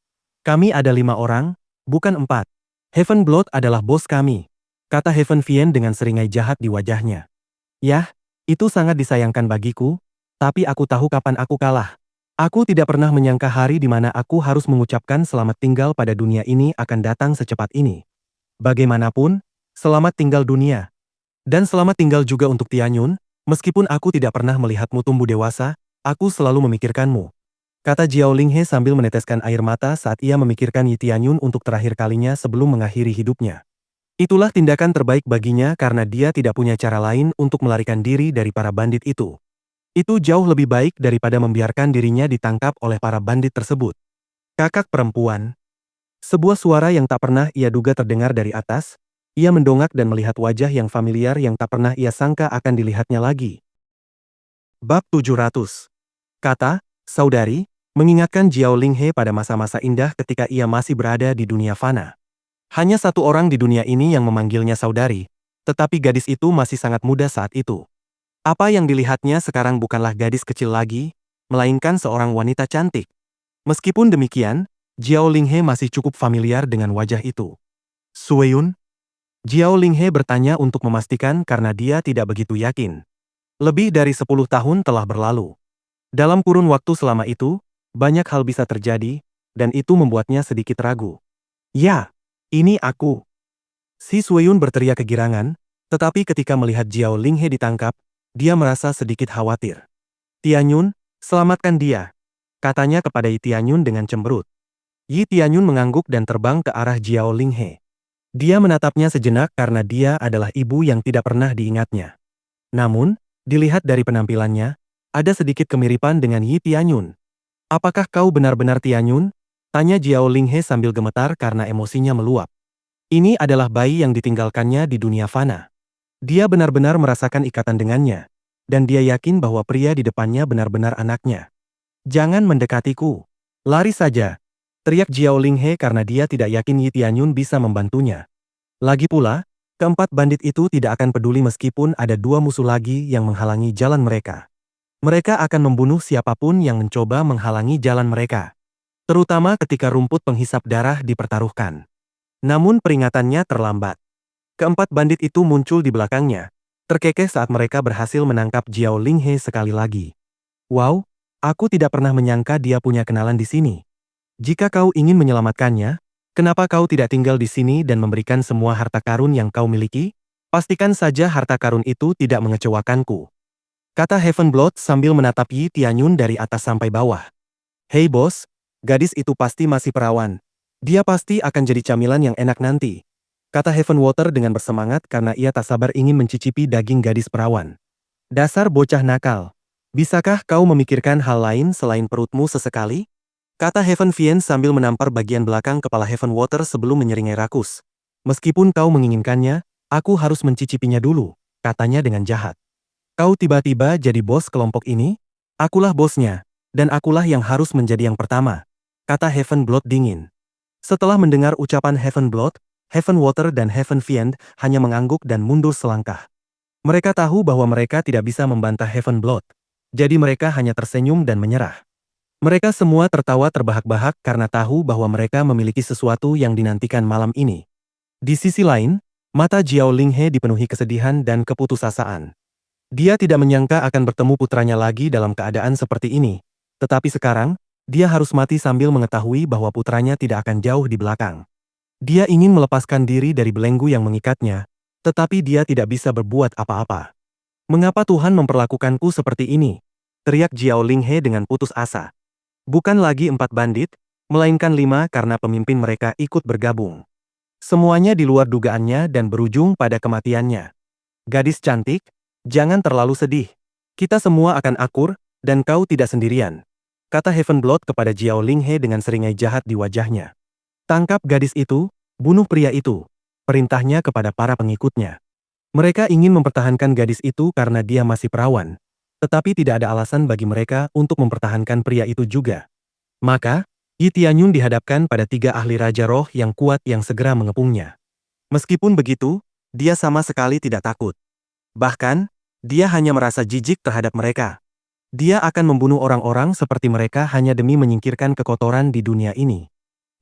Kami ada 5 orang, bukan 4. Heaven Blood adalah bos kami," kata Heaven Vien dengan seringai jahat di wajahnya. "Yah, itu sangat disayangkan bagiku, tapi aku tahu kapan aku kalah. Aku tidak pernah menyangka hari di mana aku harus mengucapkan selamat tinggal pada dunia ini akan datang secepat ini. Bagaimanapun, selamat tinggal dunia. Dan selamat tinggal juga untuk Tianyun, meskipun aku tidak pernah melihatmu tumbuh dewasa, aku selalu memikirkanmu," kata Jiao Linghe sambil meneteskan air mata saat ia memikirkan Yi Tianyun untuk terakhir kalinya sebelum mengakhiri hidupnya. Itulah tindakan terbaik baginya karena dia tidak punya cara lain untuk melarikan diri dari para bandit itu. Itu jauh lebih baik daripada membiarkan dirinya ditangkap oleh para bandit tersebut. Kakak perempuan. Sebuah suara yang tak pernah ia duga terdengar dari atas. Ia mendongak dan melihat wajah yang familiar yang tak pernah ia sangka akan dilihatnya lagi. Bab 700. Kata, saudari, mengingatkan Jiao Linghe pada masa-masa indah ketika ia masih berada di dunia fana. Hanya satu orang di dunia ini yang memanggilnya saudari, tetapi gadis itu masih sangat muda saat itu. Apa yang dilihatnya sekarang bukanlah gadis kecil lagi, melainkan seorang wanita cantik. Meskipun demikian, Jiao Linghe masih cukup familiar dengan wajah itu. "Sueyun?" Jiao Linghe bertanya untuk memastikan karena dia tidak begitu yakin. Lebih dari 10 tahun telah berlalu. Dalam kurun waktu selama itu, banyak hal bisa terjadi, dan itu membuatnya sedikit ragu. "Ya, ini aku." Si Sueyun berteriak kegirangan, tetapi ketika melihat Jiao Linghe ditangkap, dia merasa sedikit khawatir. "Tianyun, selamatkan dia," katanya kepada Yi Tianyun dengan cemberut. Yi Tianyun mengangguk dan terbang ke arah Jiao Linghe. Dia menatapnya sejenak karena dia adalah ibu yang tidak pernah diingatnya. Namun, dilihat dari penampilannya, ada sedikit kemiripan dengan Yi Tianyun. "Apakah kau benar-benar Tianyun?" tanya Jiao Linghe sambil gemetar karena emosinya meluap. Ini adalah bayi yang ditinggalkannya di dunia fana. Dia benar-benar merasakan ikatan dengannya, dan dia yakin bahwa pria di depannya benar-benar anaknya. "Jangan mendekatiku. Lari saja," teriak Jiao Linghe karena dia tidak yakin Yi Tianyun bisa membantunya. Lagi pula, keempat bandit itu tidak akan peduli meskipun ada 2 musuh lagi yang menghalangi jalan mereka. Mereka akan membunuh siapapun yang mencoba menghalangi jalan mereka. Terutama ketika rumput penghisap darah dipertaruhkan. Namun peringatannya terlambat. Keempat bandit itu muncul di belakangnya, terkekeh saat mereka berhasil menangkap Jiao Linghe sekali lagi. "Wow, aku tidak pernah menyangka dia punya kenalan di sini. Jika kau ingin menyelamatkannya, kenapa kau tidak tinggal di sini dan memberikan semua harta karun yang kau miliki? Pastikan saja harta karun itu tidak mengecewakanku," kata Heaven Blood sambil menatap Yi Tianyun dari atas sampai bawah. "Hei bos, gadis itu pasti masih perawan. Dia pasti akan jadi camilan yang enak nanti," kata Heaven Water dengan bersemangat karena ia tak sabar ingin mencicipi daging gadis perawan. "Dasar bocah nakal. Bisakah kau memikirkan hal lain selain perutmu sesekali?" kata Heaven Vien sambil menampar bagian belakang kepala Heaven Water sebelum menyeringai rakus. "Meskipun kau menginginkannya, aku harus mencicipinya dulu," katanya dengan jahat. "Kau tiba-tiba jadi bos kelompok ini? Akulah bosnya, dan akulah yang harus menjadi yang pertama," kata Heaven Blood dingin. Setelah mendengar ucapan Heaven Blood, Heaven Water dan Heaven Vien hanya mengangguk dan mundur selangkah. Mereka tahu bahwa mereka tidak bisa membantah Heaven Blood, jadi mereka hanya tersenyum dan menyerah. Mereka semua tertawa terbahak-bahak karena tahu bahwa mereka memiliki sesuatu yang dinantikan malam ini. Di sisi lain, mata Jiao Linghe dipenuhi kesedihan dan keputusasaan. Dia tidak menyangka akan bertemu putranya lagi dalam keadaan seperti ini, tetapi sekarang, dia harus mati sambil mengetahui bahwa putranya tidak akan jauh di belakang. Dia ingin melepaskan diri dari belenggu yang mengikatnya, tetapi dia tidak bisa berbuat apa-apa. Mengapa Tuhan memperlakukanku seperti ini? Teriak Jiao Linghe dengan putus asa. Bukan lagi 4 bandit, melainkan 5 karena pemimpin mereka ikut bergabung. Semuanya di luar dugaannya dan berujung pada kematiannya. Gadis cantik, jangan terlalu sedih. Kita semua akan akur, dan kau tidak sendirian. Kata Heavenblood kepada Jiao Linghe dengan seringai jahat di wajahnya. Tangkap gadis itu, bunuh pria itu. Perintahnya kepada para pengikutnya. Mereka ingin mempertahankan gadis itu karena dia masih perawan. Tetapi tidak ada alasan bagi mereka untuk mempertahankan pria itu juga. Maka, Yi Tianyun dihadapkan pada 3 ahli Raja Roh yang kuat yang segera mengepungnya. Meskipun begitu, dia sama sekali tidak takut. Bahkan, dia hanya merasa jijik terhadap mereka. Dia akan membunuh orang-orang seperti mereka hanya demi menyingkirkan kekotoran di dunia ini.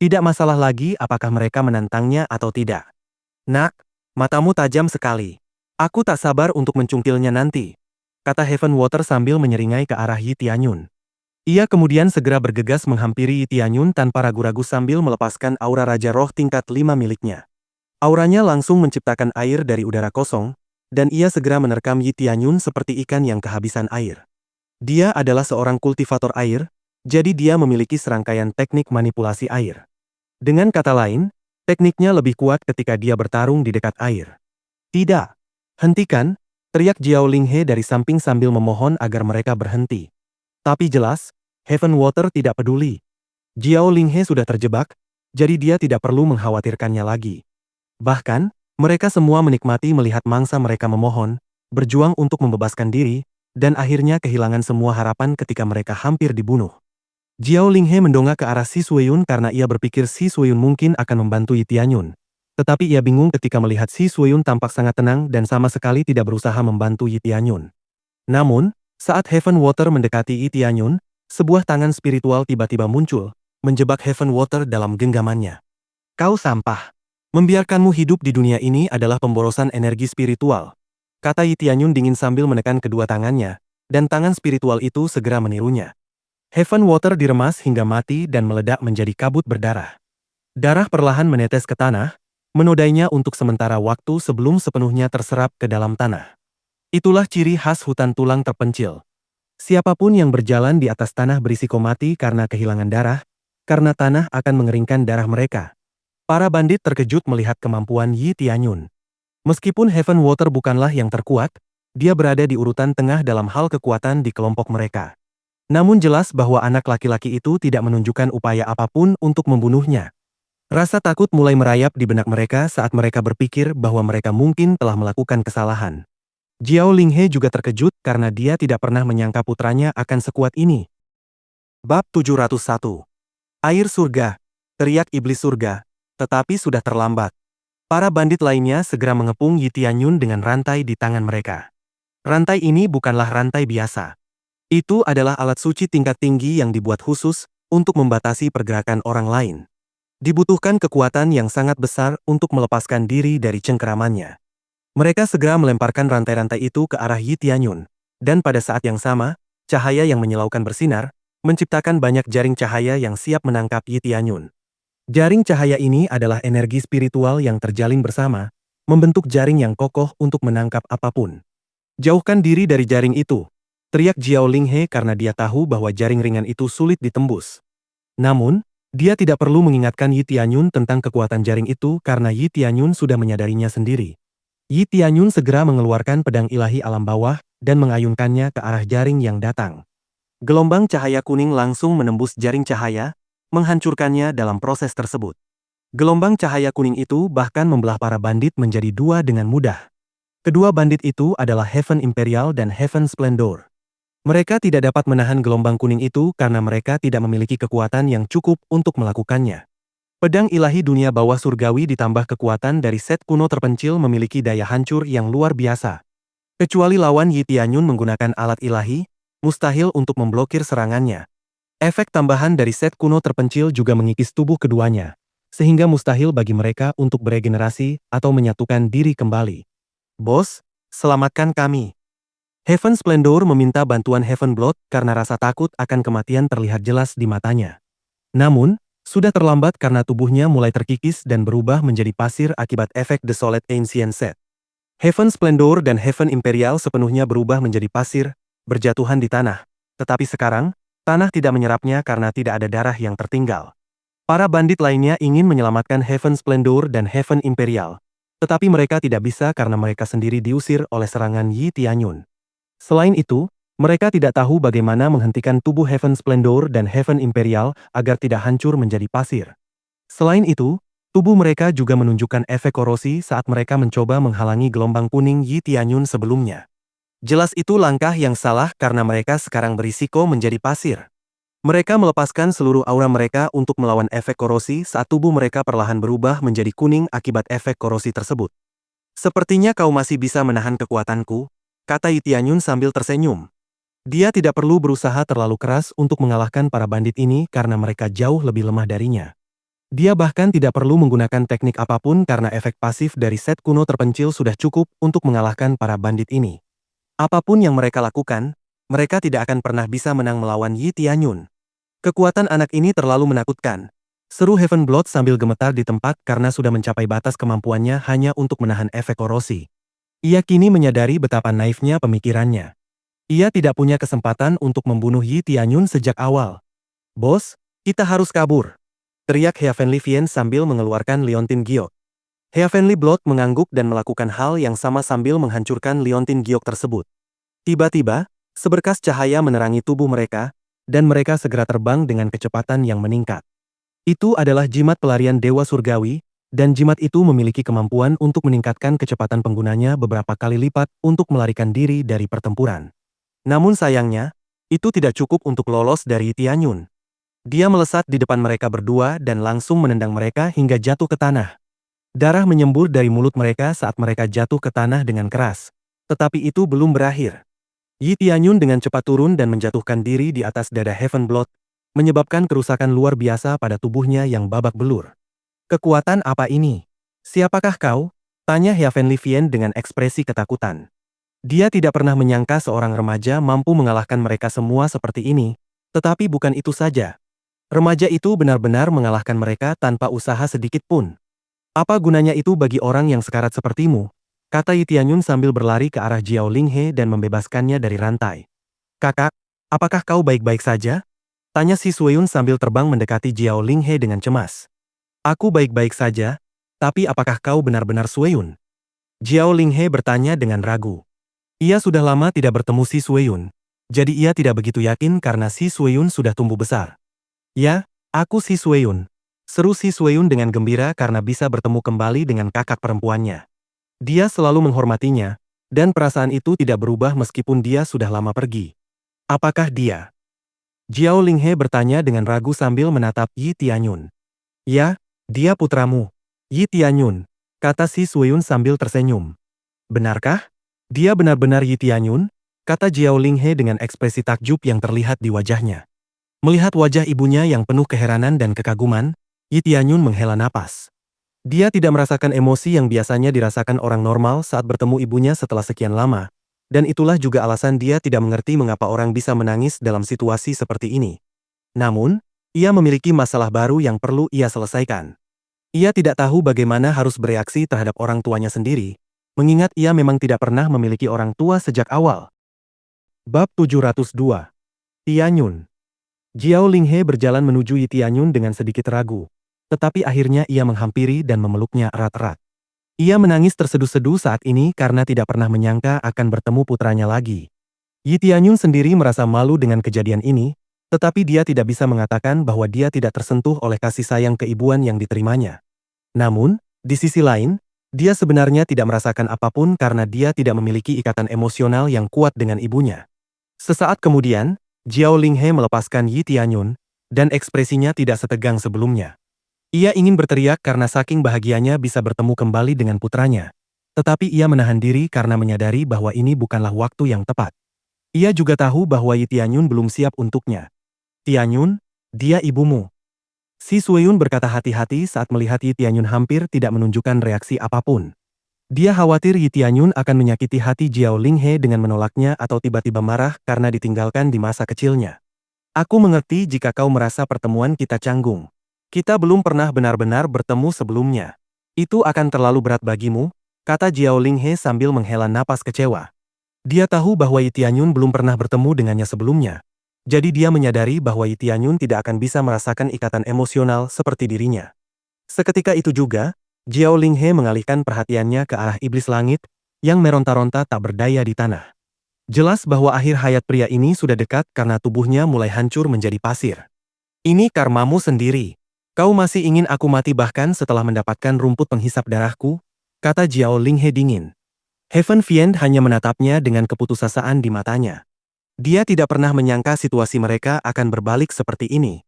Tidak masalah lagi apakah mereka menantangnya atau tidak. Nak, matamu tajam sekali. Aku tak sabar untuk mencungkilnya nanti, kata Heaven Water sambil menyeringai ke arah Yi Tianyun. Ia kemudian segera bergegas menghampiri Yi Tianyun tanpa ragu-ragu sambil melepaskan aura Raja Roh tingkat 5 miliknya. Auranya langsung menciptakan air dari udara kosong, dan ia segera menerkam Yi Tianyun seperti ikan yang kehabisan air. Dia adalah seorang kultivator air, jadi dia memiliki serangkaian teknik manipulasi air. Dengan kata lain, tekniknya lebih kuat ketika dia bertarung di dekat air. Tidak. Hentikan, teriak Jiao Linghe dari samping sambil memohon agar mereka berhenti. Tapi jelas, Heaven Water tidak peduli. Jiao Linghe sudah terjebak, jadi dia tidak perlu mengkhawatirkannya lagi. Bahkan, mereka semua menikmati melihat mangsa mereka memohon, berjuang untuk membebaskan diri, dan akhirnya kehilangan semua harapan ketika mereka hampir dibunuh. Jiao Linghe mendongak ke arah Shi Sueyun karena ia berpikir Shi Sueyun mungkin akan membantu Yi Tianyun. Tetapi ia bingung ketika melihat Shi Sueyun tampak sangat tenang dan sama sekali tidak berusaha membantu Yi Tianyun. Namun, saat Heaven Water mendekati Yi Tianyun, sebuah tangan spiritual tiba-tiba muncul, menjebak Heaven Water dalam genggamannya. Kau sampah. Membiarkanmu hidup di dunia ini adalah pemborosan energi spiritual, kata Yi Tianyun dingin sambil menekan kedua tangannya, dan tangan spiritual itu segera menirunya. Heaven Water diremas hingga mati dan meledak menjadi kabut berdarah. Darah perlahan menetes ke tanah, menodainya untuk sementara waktu sebelum sepenuhnya terserap ke dalam tanah. Itulah ciri khas hutan tulang terpencil. Siapapun yang berjalan di atas tanah berisiko mati karena kehilangan darah, karena tanah akan mengeringkan darah mereka. Para bandit terkejut melihat kemampuan Yi Tianyun. Meskipun Heaven Water bukanlah yang terkuat, dia berada di urutan tengah dalam hal kekuatan di kelompok mereka. Namun jelas bahwa anak laki-laki itu tidak menunjukkan upaya apapun untuk membunuhnya. Rasa takut mulai merayap di benak mereka saat mereka berpikir bahwa mereka mungkin telah melakukan kesalahan. Jiao Linghe juga terkejut karena dia tidak pernah menyangka putranya akan sekuat ini. Bab 701. Air surga, teriak iblis surga, tetapi sudah terlambat. Para bandit lainnya segera mengepung Yi Tianyun dengan rantai di tangan mereka. Rantai ini bukanlah rantai biasa. Itu adalah alat suci tingkat tinggi yang dibuat khusus untuk membatasi pergerakan orang lain. Dibutuhkan kekuatan yang sangat besar untuk melepaskan diri dari cengkeramannya. Mereka segera melemparkan rantai-rantai itu ke arah Yi Tianyun, dan pada saat yang sama, cahaya yang menyilaukan bersinar, menciptakan banyak jaring cahaya yang siap menangkap Yi Tianyun. Jaring cahaya ini adalah energi spiritual yang terjalin bersama, membentuk jaring yang kokoh untuk menangkap apapun. Jauhkan diri dari jaring itu, teriak Jiao Linghe karena dia tahu bahwa jaring ringan itu sulit ditembus. Namun, dia tidak perlu mengingatkan Yi Tianyun tentang kekuatan jaring itu karena Yi Tianyun sudah menyadarinya sendiri. Yi Tianyun segera mengeluarkan pedang ilahi alam bawah dan mengayunkannya ke arah jaring yang datang. Gelombang cahaya kuning langsung menembus jaring cahaya, menghancurkannya dalam proses tersebut. Gelombang cahaya kuning itu bahkan membelah para bandit menjadi dua dengan mudah. Kedua bandit itu adalah Heaven Imperial dan Heaven Splendor. Mereka tidak dapat menahan gelombang kuning itu karena mereka tidak memiliki kekuatan yang cukup untuk melakukannya. Pedang ilahi dunia bawah surgawi ditambah kekuatan dari set kuno terpencil memiliki daya hancur yang luar biasa. Kecuali lawan Yi Tianyun menggunakan alat ilahi, mustahil untuk memblokir serangannya. Efek tambahan dari set kuno terpencil juga mengikis tubuh keduanya, sehingga mustahil bagi mereka untuk beregenerasi atau menyatukan diri kembali. Bos, selamatkan kami. Heaven Splendor meminta bantuan Heaven Blood karena rasa takut akan kematian terlihat jelas di matanya. Namun, Sudah terlambat karena tubuhnya mulai terkikis dan berubah menjadi pasir akibat efek Desolate Ancient Set. Heaven Splendor dan Heaven Imperial sepenuhnya berubah menjadi pasir, berjatuhan di tanah. Tetapi sekarang, tanah tidak menyerapnya karena tidak ada darah yang tertinggal. Para bandit lainnya ingin menyelamatkan Heaven Splendor dan Heaven Imperial. Tetapi mereka tidak bisa karena mereka sendiri diusir oleh serangan Yi Tianyun. Selain itu, mereka tidak tahu bagaimana menghentikan tubuh Heaven Splendor dan Heaven Imperial agar tidak hancur menjadi pasir. Selain itu, tubuh mereka juga menunjukkan efek korosi saat mereka mencoba menghalangi gelombang kuning Yi Tianyun sebelumnya. Jelas itu langkah yang salah karena mereka sekarang berisiko menjadi pasir. Mereka melepaskan seluruh aura mereka untuk melawan efek korosi saat tubuh mereka perlahan berubah menjadi kuning akibat efek korosi tersebut. Sepertinya kau masih bisa menahan kekuatanku, kata Yi Tianyun sambil tersenyum. Dia tidak perlu berusaha terlalu keras untuk mengalahkan para bandit ini karena mereka jauh lebih lemah darinya. Dia bahkan tidak perlu menggunakan teknik apapun karena efek pasif dari set kuno terpencil sudah cukup untuk mengalahkan para bandit ini. Apapun yang mereka lakukan, mereka tidak akan pernah bisa menang melawan Yi Tianyun. Kekuatan anak ini terlalu menakutkan. Seru Heaven Blood sambil gemetar di tempat karena sudah mencapai batas kemampuannya hanya untuk menahan efek korosi. Ia kini menyadari betapa naifnya pemikirannya. Ia tidak punya kesempatan untuk membunuh Yi Tianyun sejak awal. Bos, kita harus kabur, teriak Heavenly Fiend sambil mengeluarkan Leontin Giok. Heavenly Blood mengangguk dan melakukan hal yang sama sambil menghancurkan Leontin Giok tersebut. Tiba-tiba, seberkas cahaya menerangi tubuh mereka, dan mereka segera terbang dengan kecepatan yang meningkat. Itu adalah jimat pelarian Dewa Surgawi, dan jimat itu memiliki kemampuan untuk meningkatkan kecepatan penggunanya beberapa kali lipat untuk melarikan diri dari pertempuran. Namun sayangnya, itu tidak cukup untuk lolos dari Tianyun. Dia melesat di depan mereka berdua dan langsung menendang mereka hingga jatuh ke tanah. Darah menyembur dari mulut mereka saat mereka jatuh ke tanah dengan keras. Tetapi itu belum berakhir. Yi Tianyun dengan cepat turun dan menjatuhkan diri di atas dada Heaven Blood, menyebabkan kerusakan luar biasa pada tubuhnya yang babak belur. Kekuatan apa ini? Siapakah kau? Tanya Heavenly Fiend dengan ekspresi ketakutan. Dia tidak pernah menyangka seorang remaja mampu mengalahkan mereka semua seperti ini, tetapi bukan itu saja. Remaja itu benar-benar mengalahkan mereka tanpa usaha sedikit pun. Apa gunanya itu bagi orang yang sekarat sepertimu? Kata Yi Tianyun sambil berlari ke arah Jiao Linghe dan membebaskannya dari rantai. Kakak, apakah kau baik-baik saja? Tanya si Sueyun sambil terbang mendekati Jiao Linghe dengan cemas. Aku baik-baik saja, tapi apakah kau benar-benar Sueyun? Jiao Linghe bertanya dengan ragu. Ia sudah lama tidak bertemu si Sueyun, jadi ia tidak begitu yakin karena si Sueyun sudah tumbuh besar. Ya, aku si Sueyun. Seru si Sueyun dengan gembira karena bisa bertemu kembali dengan kakak perempuannya. Dia selalu menghormatinya, dan perasaan itu tidak berubah meskipun dia sudah lama pergi. Apakah dia? Jiao Linghe bertanya dengan ragu sambil menatap Yi Tianyun. Ya, dia putramu. Yi Tianyun, kata si Sueyun sambil tersenyum. Benarkah? Dia benar-benar Yi Tianyun? Kata Jiao Linghe dengan ekspresi takjub yang terlihat di wajahnya. Melihat wajah ibunya yang penuh keheranan dan kekaguman, Yi Tianyun menghela napas. Dia tidak merasakan emosi yang biasanya dirasakan orang normal saat bertemu ibunya setelah sekian lama, dan itulah juga alasan dia tidak mengerti mengapa orang bisa menangis dalam situasi seperti ini. Namun, ia memiliki masalah baru yang perlu ia selesaikan. Ia tidak tahu bagaimana harus bereaksi terhadap orang tuanya sendiri, mengingat ia memang tidak pernah memiliki orang tua sejak awal. Bab 702. Tianyun. Jiao Linghe berjalan menuju Yi Tianyun dengan sedikit ragu. Tetapi akhirnya ia menghampiri dan memeluknya erat-erat. Ia menangis terseduh-seduh saat ini karena tidak pernah menyangka akan bertemu putranya lagi. Yi Tianyun sendiri merasa malu dengan kejadian ini, tetapi dia tidak bisa mengatakan bahwa dia tidak tersentuh oleh kasih sayang keibuan yang diterimanya. Namun, di sisi lain, dia sebenarnya tidak merasakan apapun karena dia tidak memiliki ikatan emosional yang kuat dengan ibunya. Sesaat kemudian, Jiao Linghe melepaskan Yi Tianyun, dan ekspresinya tidak setegang sebelumnya. Ia ingin berteriak karena saking bahagianya bisa bertemu kembali dengan putranya. Tetapi ia menahan diri karena menyadari bahwa ini bukanlah waktu yang tepat. Ia juga tahu bahwa Yi Tianyun belum siap untuknya. Tianyun, dia ibumu. Si Sueyun berkata hati-hati saat melihat Yi Tianyun hampir tidak menunjukkan reaksi apapun. Dia khawatir Yi Tianyun akan menyakiti hati Jiao Linghe dengan menolaknya atau tiba-tiba marah karena ditinggalkan di masa kecilnya. Aku mengerti jika kau merasa pertemuan kita canggung. Kita belum pernah benar-benar bertemu sebelumnya. Itu akan terlalu berat bagimu, kata Jiao Linghe sambil menghela napas kecewa. Dia tahu bahwa Yi Tianyun belum pernah bertemu dengannya sebelumnya. Jadi dia menyadari bahwa Yi Tianyun tidak akan bisa merasakan ikatan emosional seperti dirinya. Seketika itu juga, Jiao Linghe mengalihkan perhatiannya ke arah iblis langit, yang meronta-ronta tak berdaya di tanah. Jelas bahwa akhir hayat pria ini sudah dekat karena tubuhnya mulai hancur menjadi pasir. Ini karmamu sendiri. Kau masih ingin aku mati bahkan setelah mendapatkan rumput penghisap darahku? Kata Jiao Linghe dingin. Heaven Fiend hanya menatapnya dengan keputusasaan di matanya. Dia tidak pernah menyangka situasi mereka akan berbalik seperti ini.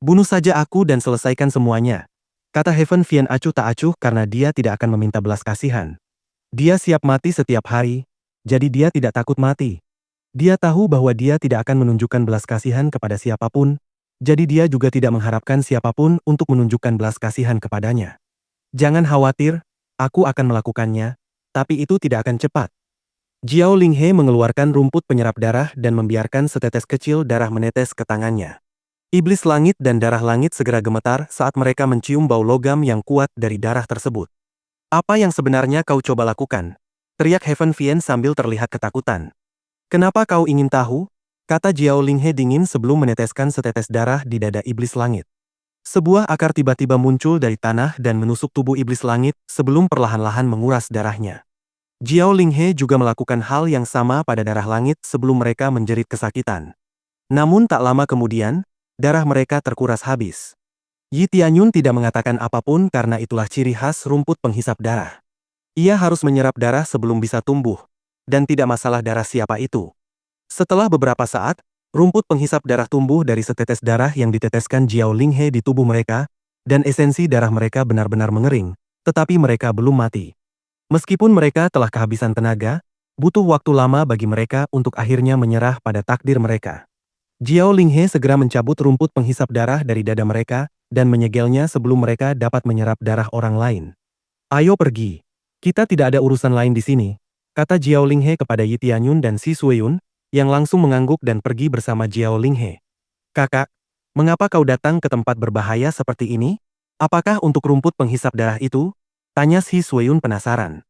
Bunuh saja aku dan selesaikan semuanya. Kata Heaven Fiend acuh tak acuh karena dia tidak akan meminta belas kasihan. Dia siap mati setiap hari, jadi dia tidak takut mati. Dia tahu bahwa dia tidak akan menunjukkan belas kasihan kepada siapapun, jadi dia juga tidak mengharapkan siapapun untuk menunjukkan belas kasihan kepadanya. Jangan khawatir, aku akan melakukannya, tapi itu tidak akan cepat. Jiao Linghe mengeluarkan rumput penyerap darah dan membiarkan setetes kecil darah menetes ke tangannya. Iblis langit dan darah langit segera gemetar saat mereka mencium bau logam yang kuat dari darah tersebut. Apa yang sebenarnya kau coba lakukan? Teriak Heaven Fiend sambil terlihat ketakutan. Kenapa kau ingin tahu? Kata Jiao Linghe dingin sebelum meneteskan setetes darah di dada iblis langit. Sebuah akar tiba-tiba muncul dari tanah dan menusuk tubuh iblis langit sebelum perlahan-lahan menguras darahnya. Jiao Linghe juga melakukan hal yang sama pada darah langit sebelum mereka menjerit kesakitan. Namun tak lama kemudian, darah mereka terkuras habis. Yi Tianyun tidak mengatakan apapun karena itulah ciri khas rumput penghisap darah. Ia harus menyerap darah sebelum bisa tumbuh, dan tidak masalah darah siapa itu. Setelah beberapa saat, rumput penghisap darah tumbuh dari setetes darah yang diteteskan Jiao Linghe di tubuh mereka, dan esensi darah mereka benar-benar mengering, tetapi mereka belum mati. Meskipun mereka telah kehabisan tenaga, butuh waktu lama bagi mereka untuk akhirnya menyerah pada takdir mereka. Jiao Linghe segera mencabut rumput penghisap darah dari dada mereka, dan menyegelnya sebelum mereka dapat menyerap darah orang lain. Ayo pergi. Kita tidak ada urusan lain di sini, kata Jiao Linghe kepada Yi Tianyun dan Si Sueyun, yang langsung mengangguk dan pergi bersama Jiao Linghe. Kakak, mengapa kau datang ke tempat berbahaya seperti ini? Apakah untuk rumput penghisap darah itu? Tanya Si Sueyun penasaran.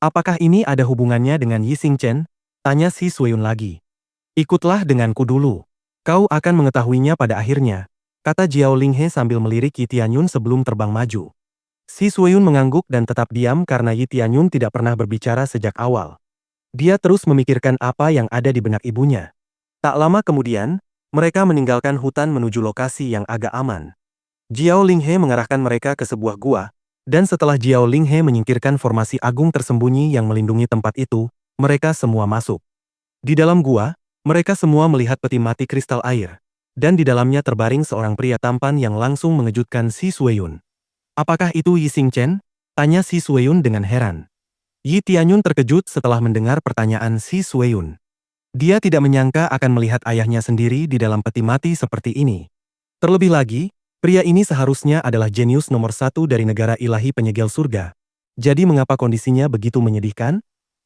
Apakah ini ada hubungannya dengan Yi Xingchen? Tanya Si Sueyun lagi. Ikutlah denganku dulu. Kau akan mengetahuinya pada akhirnya, kata Jiao Linghe sambil melirik Yi Tianyun sebelum terbang maju. Si Sueyun mengangguk dan tetap diam karena Yi Tianyun tidak pernah berbicara sejak awal. Dia terus memikirkan apa yang ada di benak ibunya. Tak lama kemudian, mereka meninggalkan hutan menuju lokasi yang agak aman. Jiao Linghe mengarahkan mereka ke sebuah gua, dan setelah Jiao Linghe menyingkirkan formasi agung tersembunyi yang melindungi tempat itu, mereka semua masuk. Di dalam gua, mereka semua melihat peti mati kristal air, dan di dalamnya terbaring seorang pria tampan yang langsung mengejutkan Si Sueyun. Apakah itu Yi Xingchen? Tanya Si Sueyun dengan heran. Yi Tianyun terkejut setelah mendengar pertanyaan Si Sueyun. Dia tidak menyangka akan melihat ayahnya sendiri di dalam peti mati seperti ini. Terlebih lagi, pria ini seharusnya adalah jenius nomor 1 dari negara ilahi penyegel surga. Jadi mengapa kondisinya begitu menyedihkan?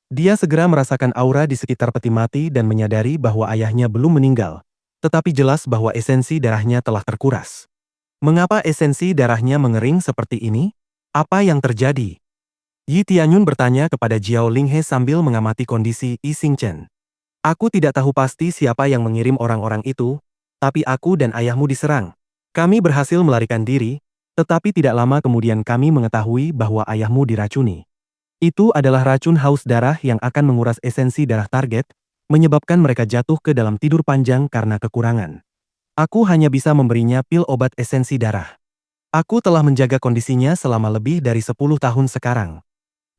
Dia segera merasakan aura di sekitar peti mati dan menyadari bahwa ayahnya belum meninggal. Tetapi jelas bahwa esensi darahnya telah terkuras. Mengapa esensi darahnya mengering seperti ini? Apa yang terjadi? Yi Tianyun bertanya kepada Jiao Linghe sambil mengamati kondisi Yi Xingchen. Aku tidak tahu pasti siapa yang mengirim orang-orang itu, tapi aku dan ayahmu diserang. Kami berhasil melarikan diri, tetapi tidak lama kemudian kami mengetahui bahwa ayahmu diracuni. Itu adalah racun haus darah yang akan menguras esensi darah target, menyebabkan mereka jatuh ke dalam tidur panjang karena kekurangan. Aku hanya bisa memberinya pil obat esensi darah. Aku telah menjaga kondisinya selama lebih dari 10 tahun sekarang.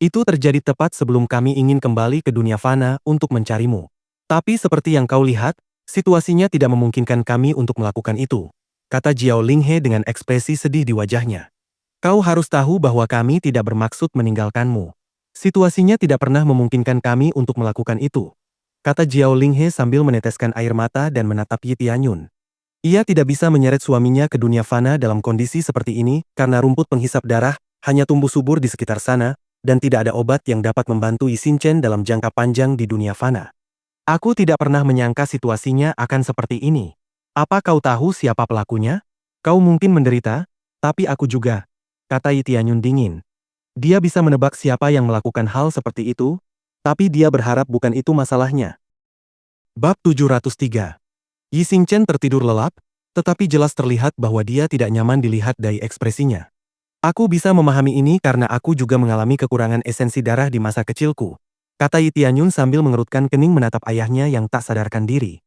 Itu terjadi tepat sebelum kami ingin kembali ke dunia fana untuk mencarimu. Tapi seperti yang kau lihat, situasinya tidak memungkinkan kami untuk melakukan itu, kata Jiao Linghe dengan ekspresi sedih di wajahnya. Kau harus tahu bahwa kami tidak bermaksud meninggalkanmu. Situasinya tidak pernah memungkinkan kami untuk melakukan itu, kata Jiao Linghe sambil meneteskan air mata dan menatap Yi Tianyun. Ia tidak bisa menyeret suaminya ke dunia fana dalam kondisi seperti ini karena rumput penghisap darah hanya tumbuh subur di sekitar sana, dan tidak ada obat yang dapat membantu Yi Xingchen dalam jangka panjang di dunia fana. Aku tidak pernah menyangka situasinya akan seperti ini. Apa kau tahu siapa pelakunya? Kau mungkin menderita, Tapi aku juga, kata Yi Tianyun dingin. Dia bisa menebak siapa yang melakukan hal seperti itu, tapi dia berharap bukan itu masalahnya. Bab 703. Yi Xingchen tertidur lelap, tetapi jelas terlihat bahwa dia tidak nyaman dilihat dari ekspresinya. Aku bisa memahami ini karena aku juga mengalami kekurangan esensi darah di masa kecilku, kata Yi Tianyun sambil mengerutkan kening menatap ayahnya yang tak sadarkan diri.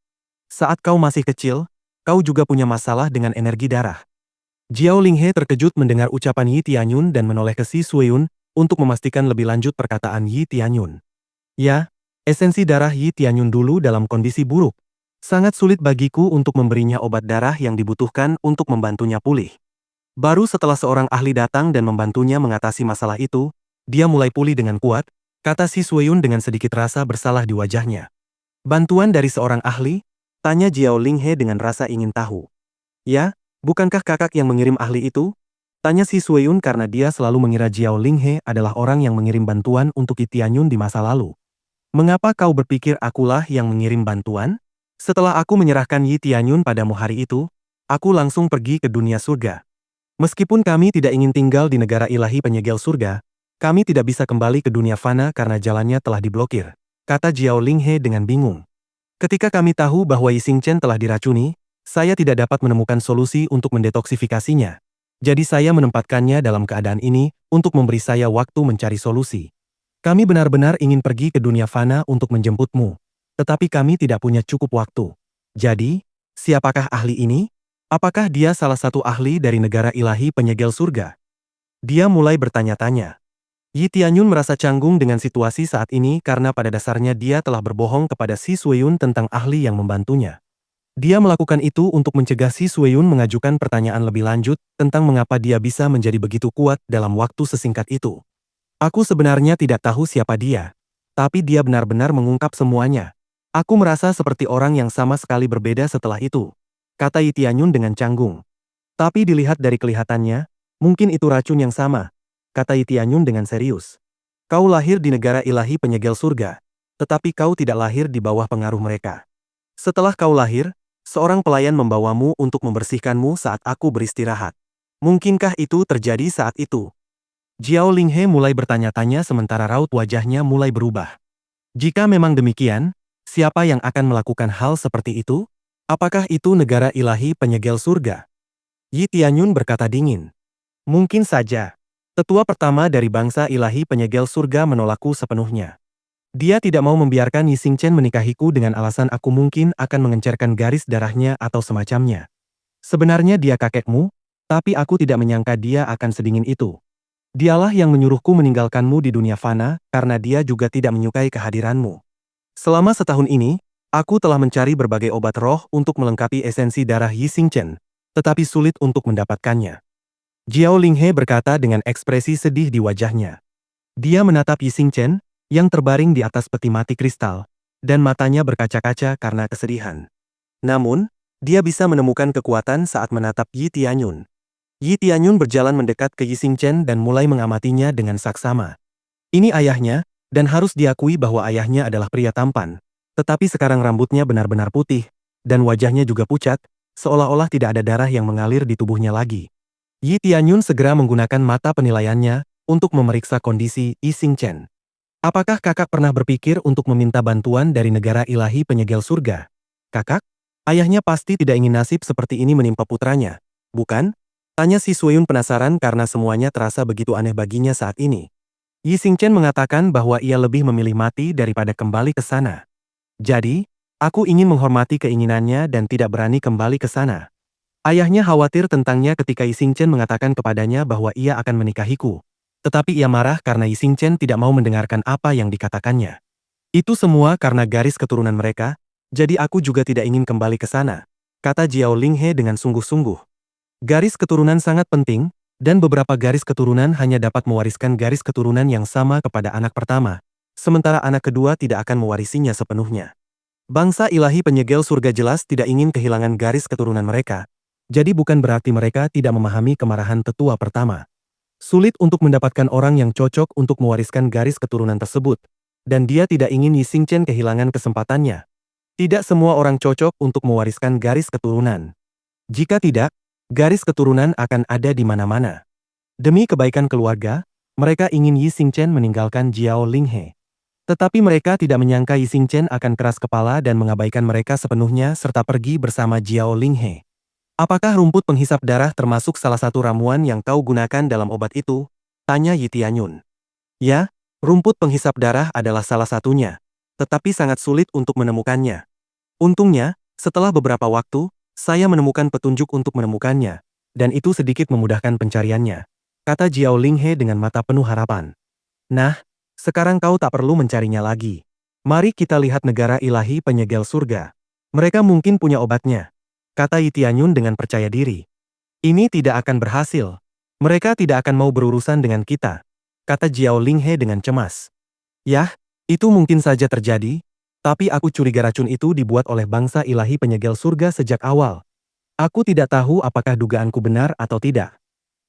Saat kau masih kecil, kau juga punya masalah dengan energi darah. Jiao Linghe terkejut mendengar ucapan Yi Tianyun dan menoleh ke Si Sueyun untuk memastikan lebih lanjut perkataan Yi Tianyun. Ya, esensi darah Yi Tianyun dulu dalam kondisi buruk. Sangat sulit bagiku untuk memberinya obat darah yang dibutuhkan untuk membantunya pulih. Baru setelah seorang ahli datang dan membantunya mengatasi masalah itu, dia mulai pulih dengan kuat, kata Si Sueyun dengan sedikit rasa bersalah di wajahnya. Bantuan dari seorang ahli? Tanya Jiao Linghe dengan rasa ingin tahu. Ya, bukankah kakak yang mengirim ahli itu? Tanya Si Sueyun karena dia selalu mengira Jiao Linghe adalah orang yang mengirim bantuan untuk Yi Tianyun di masa lalu. Mengapa kau berpikir akulah yang mengirim bantuan? Setelah aku menyerahkan Yi Tianyun padamu hari itu, aku langsung pergi ke dunia surga. Meskipun kami tidak ingin tinggal di negara ilahi penyegel surga, kami tidak bisa kembali ke dunia fana karena jalannya telah diblokir, kata Jiao Linghe dengan bingung. Ketika kami tahu bahwa Yi Xingchen telah diracuni, saya tidak dapat menemukan solusi untuk mendetoksifikasinya. Jadi saya menempatkannya dalam keadaan ini untuk memberi saya waktu mencari solusi. Kami benar-benar ingin pergi ke dunia fana untuk menjemputmu. Tetapi kami tidak punya cukup waktu. Jadi, siapakah ahli ini? Apakah dia salah satu ahli dari negara ilahi penyegel surga? Dia mulai bertanya-tanya. Yi Tianyun merasa canggung dengan situasi saat ini karena pada dasarnya dia telah berbohong kepada Si Sueyun tentang ahli yang membantunya. Dia melakukan itu untuk mencegah Si Sueyun mengajukan pertanyaan lebih lanjut tentang mengapa dia bisa menjadi begitu kuat dalam waktu sesingkat itu. Aku sebenarnya tidak tahu siapa dia, tapi dia benar-benar mengungkap semuanya. Aku merasa seperti orang yang sama sekali berbeda setelah itu, kata Yi Tianyun dengan canggung. Tapi dilihat dari kelihatannya, mungkin itu racun yang sama, kata Yi Tianyun dengan serius. Kau lahir di negara ilahi penyegel surga, tetapi kau tidak lahir di bawah pengaruh mereka. Setelah kau lahir, seorang pelayan membawamu untuk membersihkanmu saat aku beristirahat. Mungkinkah itu terjadi saat itu? Jiao Linghe mulai bertanya-tanya sementara raut wajahnya mulai berubah. Jika memang demikian, siapa yang akan melakukan hal seperti itu? Apakah itu negara ilahi penyegel surga? Yi Tianyun berkata dingin. Mungkin saja. Tetua pertama dari bangsa ilahi penyegel surga menolakku sepenuhnya. Dia tidak mau membiarkan Yi Xingchen menikahiku dengan alasan aku mungkin akan mengencerkan garis darahnya atau semacamnya. Sebenarnya dia kakekmu, tapi aku tidak menyangka dia akan sedingin itu. Dialah yang menyuruhku meninggalkanmu di dunia fana karena dia juga tidak menyukai kehadiranmu. Selama setahun ini, aku telah mencari berbagai obat roh untuk melengkapi esensi darah Yi Xingchen, tetapi sulit untuk mendapatkannya. Jiao Linghe berkata dengan ekspresi sedih di wajahnya. Dia menatap Yi Xingchen, yang terbaring di atas peti mati kristal, dan matanya berkaca-kaca karena kesedihan. Namun, dia bisa menemukan kekuatan saat menatap Yi Tianyun. Yi Tianyun berjalan mendekat ke Yi Xingchen dan mulai mengamatinya dengan saksama. Ini ayahnya, dan harus diakui bahwa ayahnya adalah pria tampan. Tetapi sekarang rambutnya benar-benar putih, dan wajahnya juga pucat, seolah-olah tidak ada darah yang mengalir di tubuhnya lagi. Yi Tianyun segera menggunakan mata penilaiannya untuk memeriksa kondisi Yi Xingchen. Apakah kakak pernah berpikir untuk meminta bantuan dari negara ilahi penyegel surga? Kakak? Ayahnya pasti tidak ingin nasib seperti ini menimpa putranya, bukan? Tanya Si Sueyun penasaran karena semuanya terasa begitu aneh baginya saat ini. Yi Xingchen mengatakan bahwa ia lebih memilih mati daripada kembali ke sana. Jadi, aku ingin menghormati keinginannya dan tidak berani kembali ke sana. Ayahnya khawatir tentangnya ketika Yi Xingchen mengatakan kepadanya bahwa ia akan menikahiku. Tetapi ia marah karena Yi Xingchen tidak mau mendengarkan apa yang dikatakannya. Itu semua karena garis keturunan mereka, jadi aku juga tidak ingin kembali ke sana, kata Jiao Linghe dengan sungguh-sungguh. Garis keturunan sangat penting, dan beberapa garis keturunan hanya dapat mewariskan garis keturunan yang sama kepada anak pertama, sementara anak kedua tidak akan mewarisinya sepenuhnya. Bangsa ilahi penyegel surga jelas tidak ingin kehilangan garis keturunan mereka, jadi bukan berarti mereka tidak memahami kemarahan tetua pertama. Sulit untuk mendapatkan orang yang cocok untuk mewariskan garis keturunan tersebut, dan dia tidak ingin Yi Xingchen kehilangan kesempatannya. Tidak semua orang cocok untuk mewariskan garis keturunan. Jika tidak, Garis keturunan akan ada di mana-mana. Demi kebaikan keluarga, mereka ingin Yi Xingchen meninggalkan Jiao Linghe. Tetapi mereka tidak menyangka Yi Xingchen akan keras kepala dan mengabaikan mereka sepenuhnya serta pergi bersama Jiao Linghe. Apakah rumput penghisap darah termasuk salah satu ramuan yang kau gunakan dalam obat itu? Tanya Yi Tianyun. Ya, rumput penghisap darah adalah salah satunya, tetapi sangat sulit untuk menemukannya. Untungnya, setelah beberapa waktu, saya menemukan petunjuk untuk menemukannya, dan itu sedikit memudahkan pencariannya, kata Jiao Linghe dengan mata penuh harapan. Nah, sekarang kau tak perlu mencarinya lagi. Mari kita lihat negara ilahi penyegel surga. Mereka mungkin punya obatnya, kata Yi Tianyun dengan percaya diri. Ini tidak akan berhasil. Mereka tidak akan mau berurusan dengan kita, kata Jiao Linghe dengan cemas. Yah, itu mungkin saja terjadi, tapi aku curiga racun itu dibuat oleh bangsa ilahi penyegel surga sejak awal. Aku tidak tahu apakah dugaanku benar atau tidak.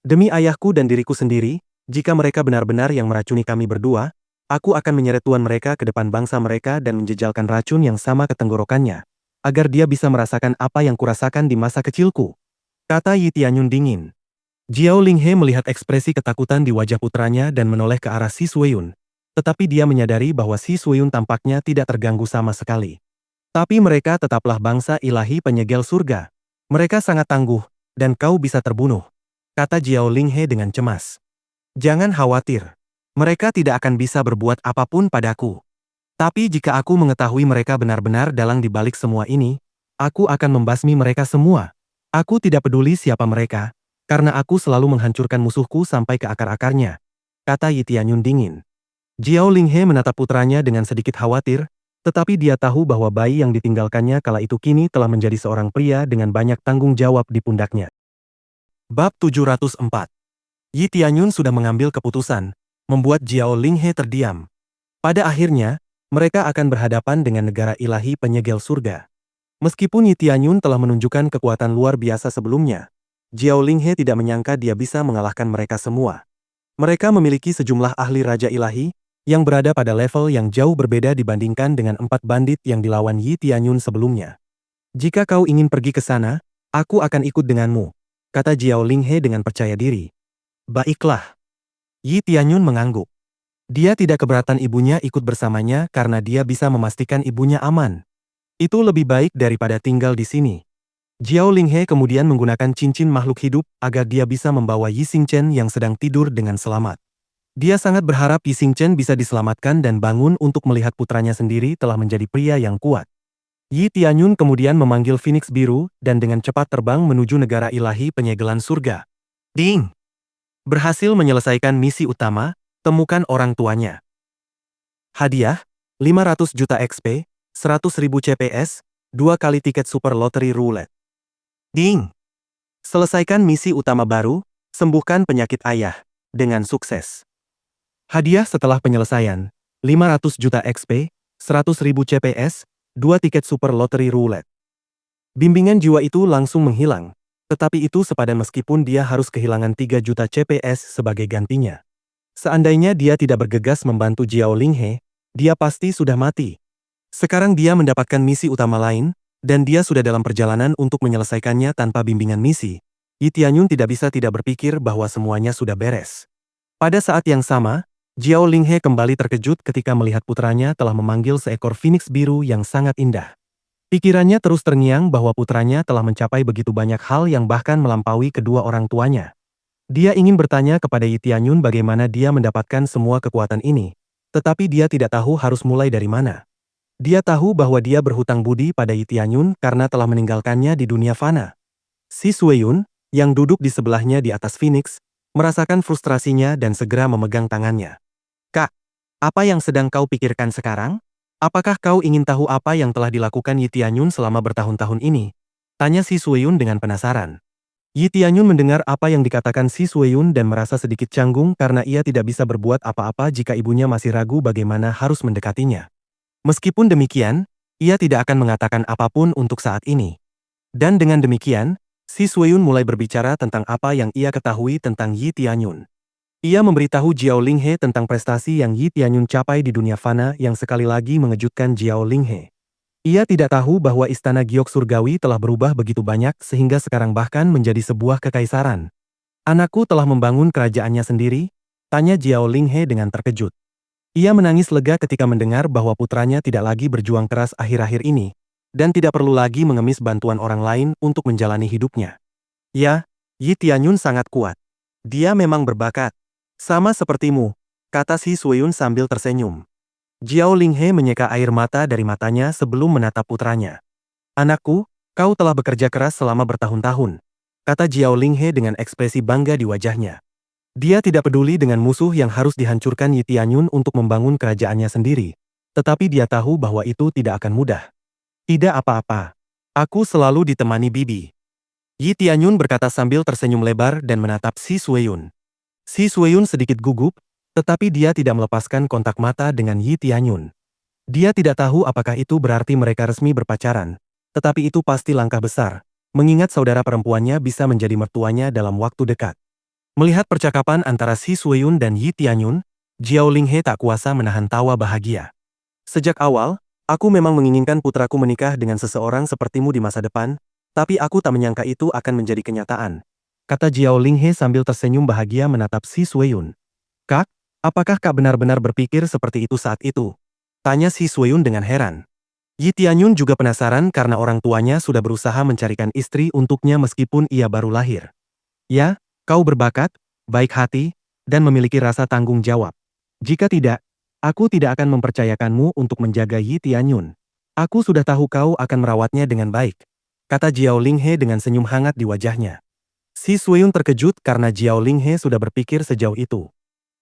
Demi ayahku dan diriku sendiri, jika mereka benar-benar yang meracuni kami berdua, aku akan menyeret tuan mereka ke depan bangsa mereka dan menjejalkan racun yang sama ke tenggorokannya, agar dia bisa merasakan apa yang kurasakan di masa kecilku, kata Yi Tianyun dingin. Jiao Linghe melihat ekspresi ketakutan di wajah putranya dan menoleh ke arah Si Sueyun. Tetapi dia menyadari bahwa Si Sueyun tampaknya tidak terganggu sama sekali. Tapi mereka tetaplah bangsa ilahi penyegel surga. Mereka sangat tangguh, dan kau bisa terbunuh, kata Jiao Linghe dengan cemas. Jangan khawatir. Mereka tidak akan bisa berbuat apapun padaku. Tapi jika aku mengetahui mereka benar-benar dalang di balik semua ini, aku akan membasmi mereka semua. Aku tidak peduli siapa mereka, karena aku selalu menghancurkan musuhku sampai ke akar-akarnya, kata Yi Tianyun dingin. Jiao Linghe menatap putranya dengan sedikit khawatir, tetapi dia tahu bahwa bayi yang ditinggalkannya kala itu kini telah menjadi seorang pria dengan banyak tanggung jawab di pundaknya. Bab 704. Yi Tianyun sudah mengambil keputusan, membuat Jiao Linghe terdiam. Pada akhirnya, mereka akan berhadapan dengan negara ilahi penyegel surga. Meskipun Yi Tianyun telah menunjukkan kekuatan luar biasa sebelumnya, Jiao Linghe tidak menyangka dia bisa mengalahkan mereka semua. Mereka memiliki sejumlah ahli raja ilahi, yang berada pada level yang jauh berbeda dibandingkan dengan 4 bandit yang dilawan Yi Tianyun sebelumnya. Jika kau ingin pergi ke sana, aku akan ikut denganmu, kata Jiao Linghe dengan percaya diri. Baiklah. Yi Tianyun mengangguk. Dia tidak keberatan ibunya ikut bersamanya karena dia bisa memastikan ibunya aman. Itu lebih baik daripada tinggal di sini. Jiao Linghe kemudian menggunakan cincin makhluk hidup agar dia bisa membawa Yi Xingchen yang sedang tidur dengan selamat. Dia sangat berharap Yi Xingchen bisa diselamatkan dan bangun untuk melihat putranya sendiri telah menjadi pria yang kuat. Yi Tianyun kemudian memanggil Phoenix Biru dan dengan cepat terbang menuju negara ilahi penyegelan surga. Ding! Berhasil menyelesaikan misi utama, temukan orang tuanya. Hadiah, 500 juta XP, 100.000 CPS, 2 kali tiket super lottery roulette. Ding! Selesaikan misi utama baru, sembuhkan penyakit ayah, dengan sukses. Hadiah setelah penyelesaian, 500 juta XP, 100.000 CPS, 2 tiket super lottery roulette. Bimbingan jiwa itu langsung menghilang, tetapi itu sepadan meskipun dia harus kehilangan 3 juta CPS sebagai gantinya. Seandainya dia tidak bergegas membantu Jiao Linghe, dia pasti sudah mati. Sekarang dia mendapatkan misi utama lain, dan dia sudah dalam perjalanan untuk menyelesaikannya tanpa bimbingan misi. Yi Tianyun tidak bisa tidak berpikir bahwa semuanya sudah beres. Pada saat yang sama, Jiao Linghe kembali terkejut ketika melihat putranya telah memanggil seekor Phoenix biru yang sangat indah. Pikirannya terus terngiang bahwa putranya telah mencapai begitu banyak hal yang bahkan melampaui kedua orang tuanya. Dia ingin bertanya kepada Yi Tianyun bagaimana dia mendapatkan semua kekuatan ini, tetapi dia tidak tahu harus mulai dari mana. Dia tahu bahwa dia berhutang budi pada Yi Tianyun karena telah meninggalkannya di dunia fana. Si Sueyun, yang duduk di sebelahnya di atas Phoenix, merasakan frustrasinya dan segera memegang tangannya. Kak, apa yang sedang kau pikirkan sekarang? Apakah kau ingin tahu apa yang telah dilakukan Yi Tianyun selama bertahun-tahun ini? Tanya Si Sueyun dengan penasaran. Yi Tianyun mendengar apa yang dikatakan Si Sueyun dan merasa sedikit canggung karena ia tidak bisa berbuat apa-apa jika ibunya masih ragu bagaimana harus mendekatinya. Meskipun demikian, ia tidak akan mengatakan apapun untuk saat ini. Dan dengan demikian, Si Sueyun mulai berbicara tentang apa yang ia ketahui tentang Yi Tianyun. Ia memberitahu Jiao Linghe tentang prestasi yang Yi Tianyun capai di dunia fana yang sekali lagi mengejutkan Jiao Linghe. Ia tidak tahu bahwa istana giok surgawi telah berubah begitu banyak sehingga sekarang bahkan menjadi sebuah kekaisaran. Anakku telah membangun kerajaannya sendiri? Tanya Jiao Linghe dengan terkejut. Ia menangis lega ketika mendengar bahwa putranya tidak lagi berjuang keras akhir-akhir ini, dan tidak perlu lagi mengemis bantuan orang lain untuk menjalani hidupnya. Ya, Yi Tianyun sangat kuat. Dia memang berbakat. Sama sepertimu, kata Si Sueyun sambil tersenyum. Jiao Linghe menyeka air mata dari matanya sebelum menatap putranya. Anakku, kau telah bekerja keras selama bertahun-tahun, kata Jiao Linghe dengan ekspresi bangga di wajahnya. Dia tidak peduli dengan musuh yang harus dihancurkan Yi Tianyun untuk membangun kerajaannya sendiri, tetapi dia tahu bahwa itu tidak akan mudah. Tidak apa-apa. Aku selalu ditemani bibi. Yi Tianyun berkata sambil tersenyum lebar dan menatap Si Sueyun. Si Sueyun sedikit gugup, tetapi dia tidak melepaskan kontak mata dengan Yi Tianyun. Dia tidak tahu apakah itu berarti mereka resmi berpacaran, tetapi itu pasti langkah besar, mengingat saudara perempuannya bisa menjadi mertuanya dalam waktu dekat. Melihat percakapan antara Si Sueyun dan Yi Tianyun, Jiao Linghe tak kuasa menahan tawa bahagia. Sejak awal, aku memang menginginkan putraku menikah dengan seseorang sepertimu di masa depan, tapi aku tak menyangka itu akan menjadi kenyataan, kata Jiao Linghe sambil tersenyum bahagia menatap Si Sueyun. Kak, apakah kak benar-benar berpikir seperti itu saat itu? Tanya Si Sueyun dengan heran. Yi Tianyun juga penasaran karena orang tuanya sudah berusaha mencarikan istri untuknya meskipun ia baru lahir. Ya, kau berbakat, baik hati, dan memiliki rasa tanggung jawab. Jika tidak, aku tidak akan mempercayakanmu untuk menjaga Yi Tianyun. Aku sudah tahu kau akan merawatnya dengan baik, kata Jiao Linghe dengan senyum hangat di wajahnya. Si Sueyun terkejut karena Jiao Linghe sudah berpikir sejauh itu.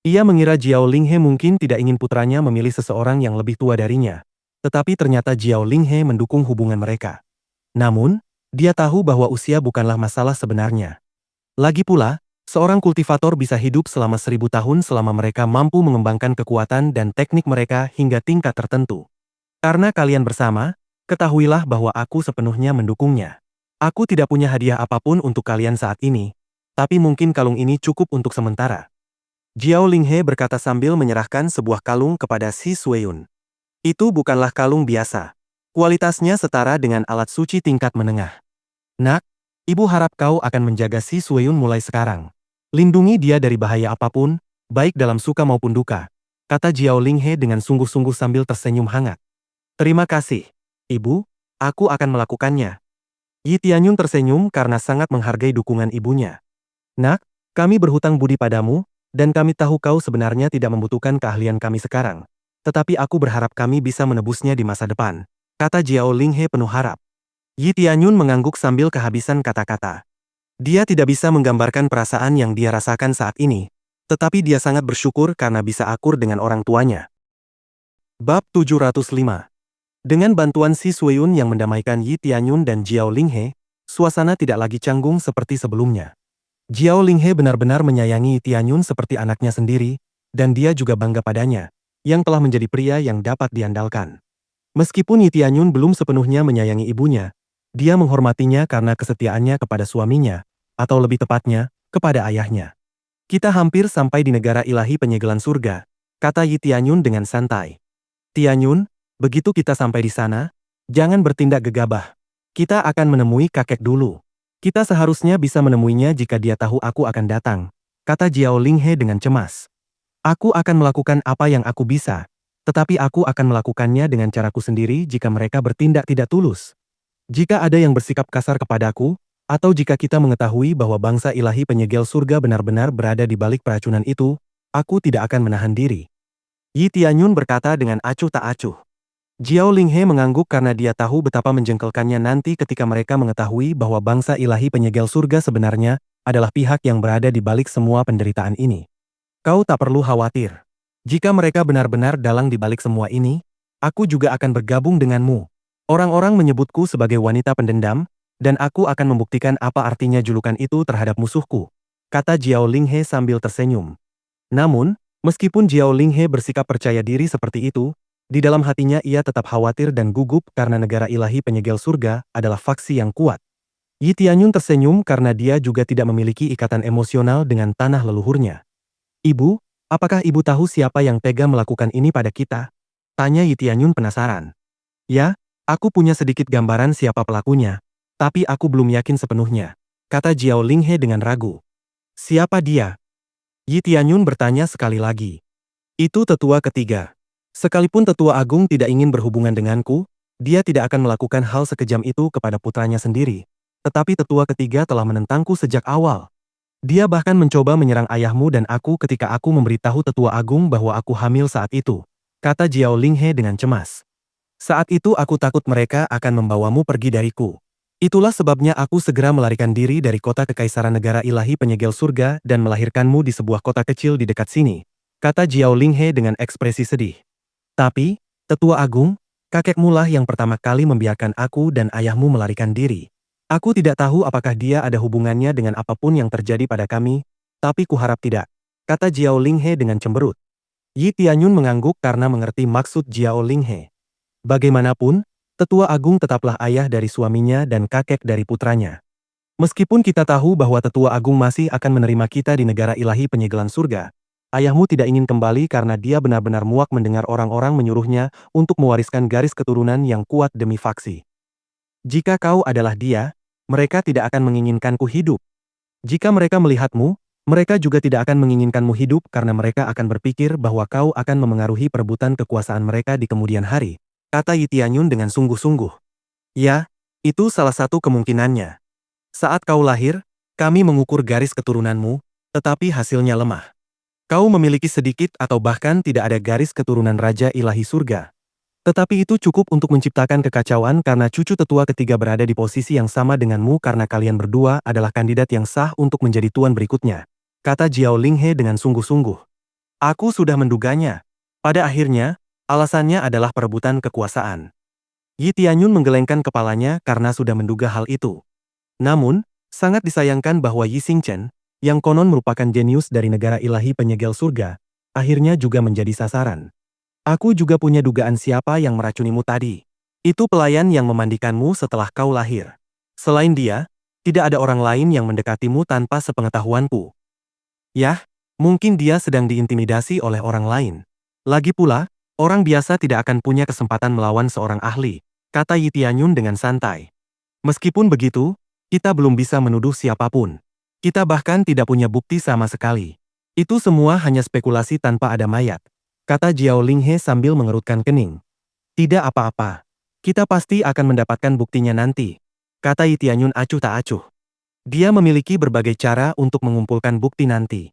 Ia mengira Jiao Linghe mungkin tidak ingin putranya memilih seseorang yang lebih tua darinya, tetapi ternyata Jiao Linghe mendukung hubungan mereka. Namun, dia tahu bahwa usia bukanlah masalah sebenarnya. Lagi pula, seorang kultivator bisa hidup selama 1000 tahun selama mereka mampu mengembangkan kekuatan dan teknik mereka hingga tingkat tertentu. Karena kalian bersama, ketahuilah bahwa aku sepenuhnya mendukungnya. Aku tidak punya hadiah apapun untuk kalian saat ini, tapi mungkin kalung ini cukup untuk sementara. Jiao Linghe berkata sambil menyerahkan sebuah kalung kepada Si Sueyun. Itu bukanlah kalung biasa. Kualitasnya setara dengan alat suci tingkat menengah. Nak, ibu harap kau akan menjaga Si Sueyun mulai sekarang. Lindungi dia dari bahaya apapun, baik dalam suka maupun duka, kata Jiao Linghe dengan sungguh-sungguh sambil tersenyum hangat. Terima kasih, Ibu, aku akan melakukannya. Yi Tianyun tersenyum karena sangat menghargai dukungan ibunya. Nak, kami berhutang budi padamu, dan kami tahu kau sebenarnya tidak membutuhkan keahlian kami sekarang. Tetapi aku berharap kami bisa menebusnya di masa depan, kata Jiao Linghe penuh harap. Yi Tianyun mengangguk sambil kehabisan kata-kata. Dia tidak bisa menggambarkan perasaan yang dia rasakan saat ini, tetapi dia sangat bersyukur karena bisa akur dengan orang tuanya. Bab 705. Dengan bantuan Si Sueyun yang mendamaikan Yi Tianyun dan Jiao Linghe, suasana tidak lagi canggung seperti sebelumnya. Jiao Linghe benar-benar menyayangi Yi Tianyun seperti anaknya sendiri, dan dia juga bangga padanya, yang telah menjadi pria yang dapat diandalkan. Meskipun Yi Tianyun belum sepenuhnya menyayangi ibunya, dia menghormatinya karena kesetiaannya kepada suaminya, atau lebih tepatnya, kepada ayahnya. Kita hampir sampai di negara ilahi penyegelan surga, kata Yi Tianyun dengan santai. Tianyun, begitu kita sampai di sana, jangan bertindak gegabah. Kita akan menemui kakek dulu. Kita seharusnya bisa menemuinya jika dia tahu aku akan datang, kata Jiao Linghe dengan cemas. Aku akan melakukan apa yang aku bisa, tetapi aku akan melakukannya dengan caraku sendiri jika mereka bertindak tidak tulus. Jika ada yang bersikap kasar kepadaku, atau jika kita mengetahui bahwa bangsa ilahi penyegel surga benar-benar berada di balik peracunan itu, aku tidak akan menahan diri. Yi Tianyun berkata dengan acuh tak acuh. Jiao Linghe mengangguk karena dia tahu betapa menjengkelkannya nanti ketika mereka mengetahui bahwa bangsa ilahi penyegel surga sebenarnya adalah pihak yang berada di balik semua penderitaan ini. Kau tak perlu khawatir. Jika mereka benar-benar dalang di balik semua ini, aku juga akan bergabung denganmu. Orang-orang menyebutku sebagai wanita pendendam, dan aku akan membuktikan apa artinya julukan itu terhadap musuhku, kata Jiao Linghe sambil tersenyum. Namun, meskipun Jiao Linghe bersikap percaya diri seperti itu, di dalam hatinya ia tetap khawatir dan gugup karena negara ilahi penyegel surga adalah faksi yang kuat. Yi Tianyun tersenyum karena dia juga tidak memiliki ikatan emosional dengan tanah leluhurnya. Ibu, apakah ibu tahu siapa yang tega melakukan ini pada kita? Tanya Yi Tianyun penasaran. Ya, Aku punya sedikit gambaran siapa pelakunya, tapi aku belum yakin sepenuhnya, kata Jiao Linghe dengan ragu. Siapa dia? Yi Tianyun bertanya sekali lagi. Itu tetua ketiga. Sekalipun tetua agung tidak ingin berhubungan denganku, dia tidak akan melakukan hal sekejam itu kepada putranya sendiri. Tetapi tetua ketiga telah menentangku sejak awal. Dia bahkan mencoba menyerang ayahmu dan aku ketika aku memberitahu tetua agung bahwa aku hamil saat itu, kata Jiao Linghe dengan cemas. Saat itu aku takut mereka akan membawamu pergi dariku. Itulah sebabnya aku segera melarikan diri dari kota kekaisaran negara ilahi penyegel surga dan melahirkanmu di sebuah kota kecil di dekat sini, kata Jiao Linghe dengan ekspresi sedih. Tapi, tetua agung, kakekmu lah yang pertama kali membiarkan aku dan ayahmu melarikan diri. Aku tidak tahu apakah dia ada hubungannya dengan apapun yang terjadi pada kami, tapi kuharap tidak, kata Jiao Linghe dengan cemberut. Yi Tianyun mengangguk karena mengerti maksud Jiao Linghe. Bagaimanapun, tetua agung tetaplah ayah dari suaminya dan kakek dari putranya. Meskipun kita tahu bahwa tetua agung masih akan menerima kita di negara ilahi penyegelan surga, ayahmu tidak ingin kembali karena dia benar-benar muak mendengar orang-orang menyuruhnya untuk mewariskan garis keturunan yang kuat demi faksi. Jika kau adalah dia, mereka tidak akan menginginkanku hidup. Jika mereka melihatmu, mereka juga tidak akan menginginkanmu hidup karena mereka akan berpikir bahwa kau akan memengaruhi perebutan kekuasaan mereka di kemudian hari, kata Yi Tianyun dengan sungguh-sungguh. Ya, itu salah satu kemungkinannya. Saat kau lahir, kami mengukur garis keturunanmu, tetapi hasilnya lemah. Kau memiliki sedikit atau bahkan tidak ada garis keturunan Raja Ilahi Surga. Tetapi itu cukup untuk menciptakan kekacauan karena cucu tetua ketiga berada di posisi yang sama denganmu karena kalian berdua adalah kandidat yang sah untuk menjadi tuan berikutnya, kata Jiao Linghe dengan sungguh-sungguh. Aku sudah menduganya. Pada akhirnya, alasannya adalah perebutan kekuasaan. Yi Tianyun menggelengkan kepalanya karena sudah menduga hal itu. Namun, sangat disayangkan bahwa Yi Xingchen, yang konon merupakan jenius dari negara ilahi penyegel surga, akhirnya juga menjadi sasaran. Aku juga punya dugaan siapa yang meracunimu tadi. Itu pelayan yang memandikanmu setelah kau lahir. Selain dia, tidak ada orang lain yang mendekatimu tanpa sepengetahuanku. Yah, mungkin dia sedang diintimidasi oleh orang lain. Lagi pula, orang biasa tidak akan punya kesempatan melawan seorang ahli, kata Yi Tianyun dengan santai. Meskipun begitu, kita belum bisa menuduh siapapun. Kita bahkan tidak punya bukti sama sekali. Itu semua hanya spekulasi tanpa ada mayat, kata Jiao Linghe sambil mengerutkan kening. Tidak apa-apa. Kita pasti akan mendapatkan buktinya nanti, kata Yi Tianyun acuh tak acuh. Dia memiliki berbagai cara untuk mengumpulkan bukti nanti.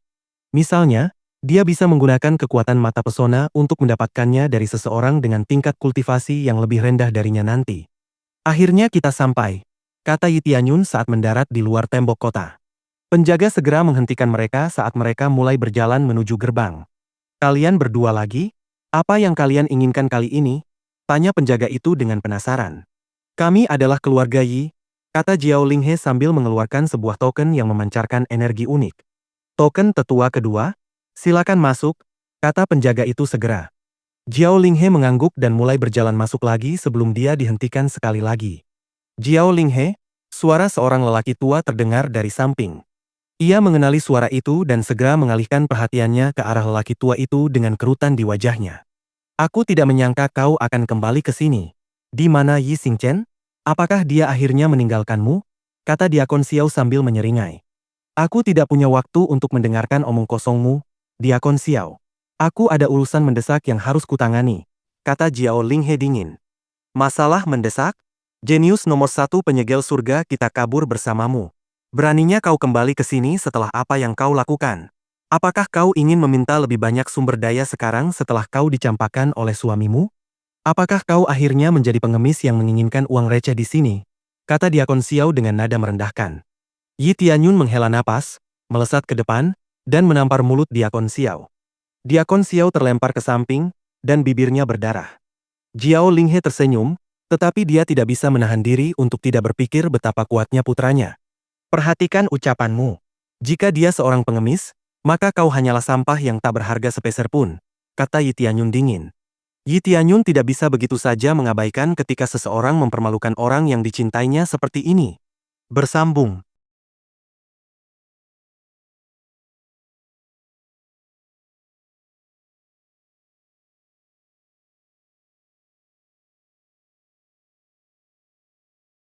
Misalnya, dia bisa menggunakan kekuatan mata pesona untuk mendapatkannya dari seseorang dengan tingkat kultivasi yang lebih rendah darinya nanti. Akhirnya kita sampai, kata Yi Tianyun saat mendarat di luar tembok kota. Penjaga segera menghentikan mereka saat mereka mulai berjalan menuju gerbang. Kalian berdua lagi? Apa yang kalian inginkan kali ini? Tanya penjaga itu dengan penasaran. Kami adalah keluarga Yi, kata Jiao Linghe sambil mengeluarkan sebuah token yang memancarkan energi unik. Token tetua kedua? Silakan masuk, kata penjaga itu segera. Jiao Linghe mengangguk dan mulai berjalan masuk lagi sebelum dia dihentikan sekali lagi. Jiao Linghe, suara seorang lelaki tua terdengar dari samping. Ia mengenali suara itu dan segera mengalihkan perhatiannya ke arah lelaki tua itu dengan kerutan di wajahnya. Aku tidak menyangka kau akan kembali ke sini. Di mana Yi Xingchen? Apakah dia akhirnya meninggalkanmu? Kata Diakon Xiao sambil menyeringai. Aku tidak punya waktu untuk mendengarkan omong kosongmu, Diakon Xiao. Aku ada urusan mendesak yang harus kutangani, kata Jiao Linghe dingin. Masalah mendesak? Jenius nomor 1 penyegel surga kita kabur bersamamu. Beraninya kau kembali ke sini setelah apa yang kau lakukan? Apakah kau ingin meminta lebih banyak sumber daya sekarang setelah kau dicampakkan oleh suamimu? Apakah kau akhirnya menjadi pengemis yang menginginkan uang receh di sini? Kata Diakon Xiao dengan nada merendahkan. Yi Tianyun menghela napas, melesat ke depan, dan menampar mulut Diakon Xiao. Diakon Xiao terlempar ke samping, dan bibirnya berdarah. Jiao Linghe tersenyum, tetapi dia tidak bisa menahan diri untuk tidak berpikir betapa kuatnya putranya. Perhatikan ucapanmu. Jika dia seorang pengemis, maka kau hanyalah sampah yang tak berharga sepeser pun, kata Yi Tianyun dingin. Yi Tianyun tidak bisa begitu saja mengabaikan ketika seseorang mempermalukan orang yang dicintainya seperti ini. Bersambung.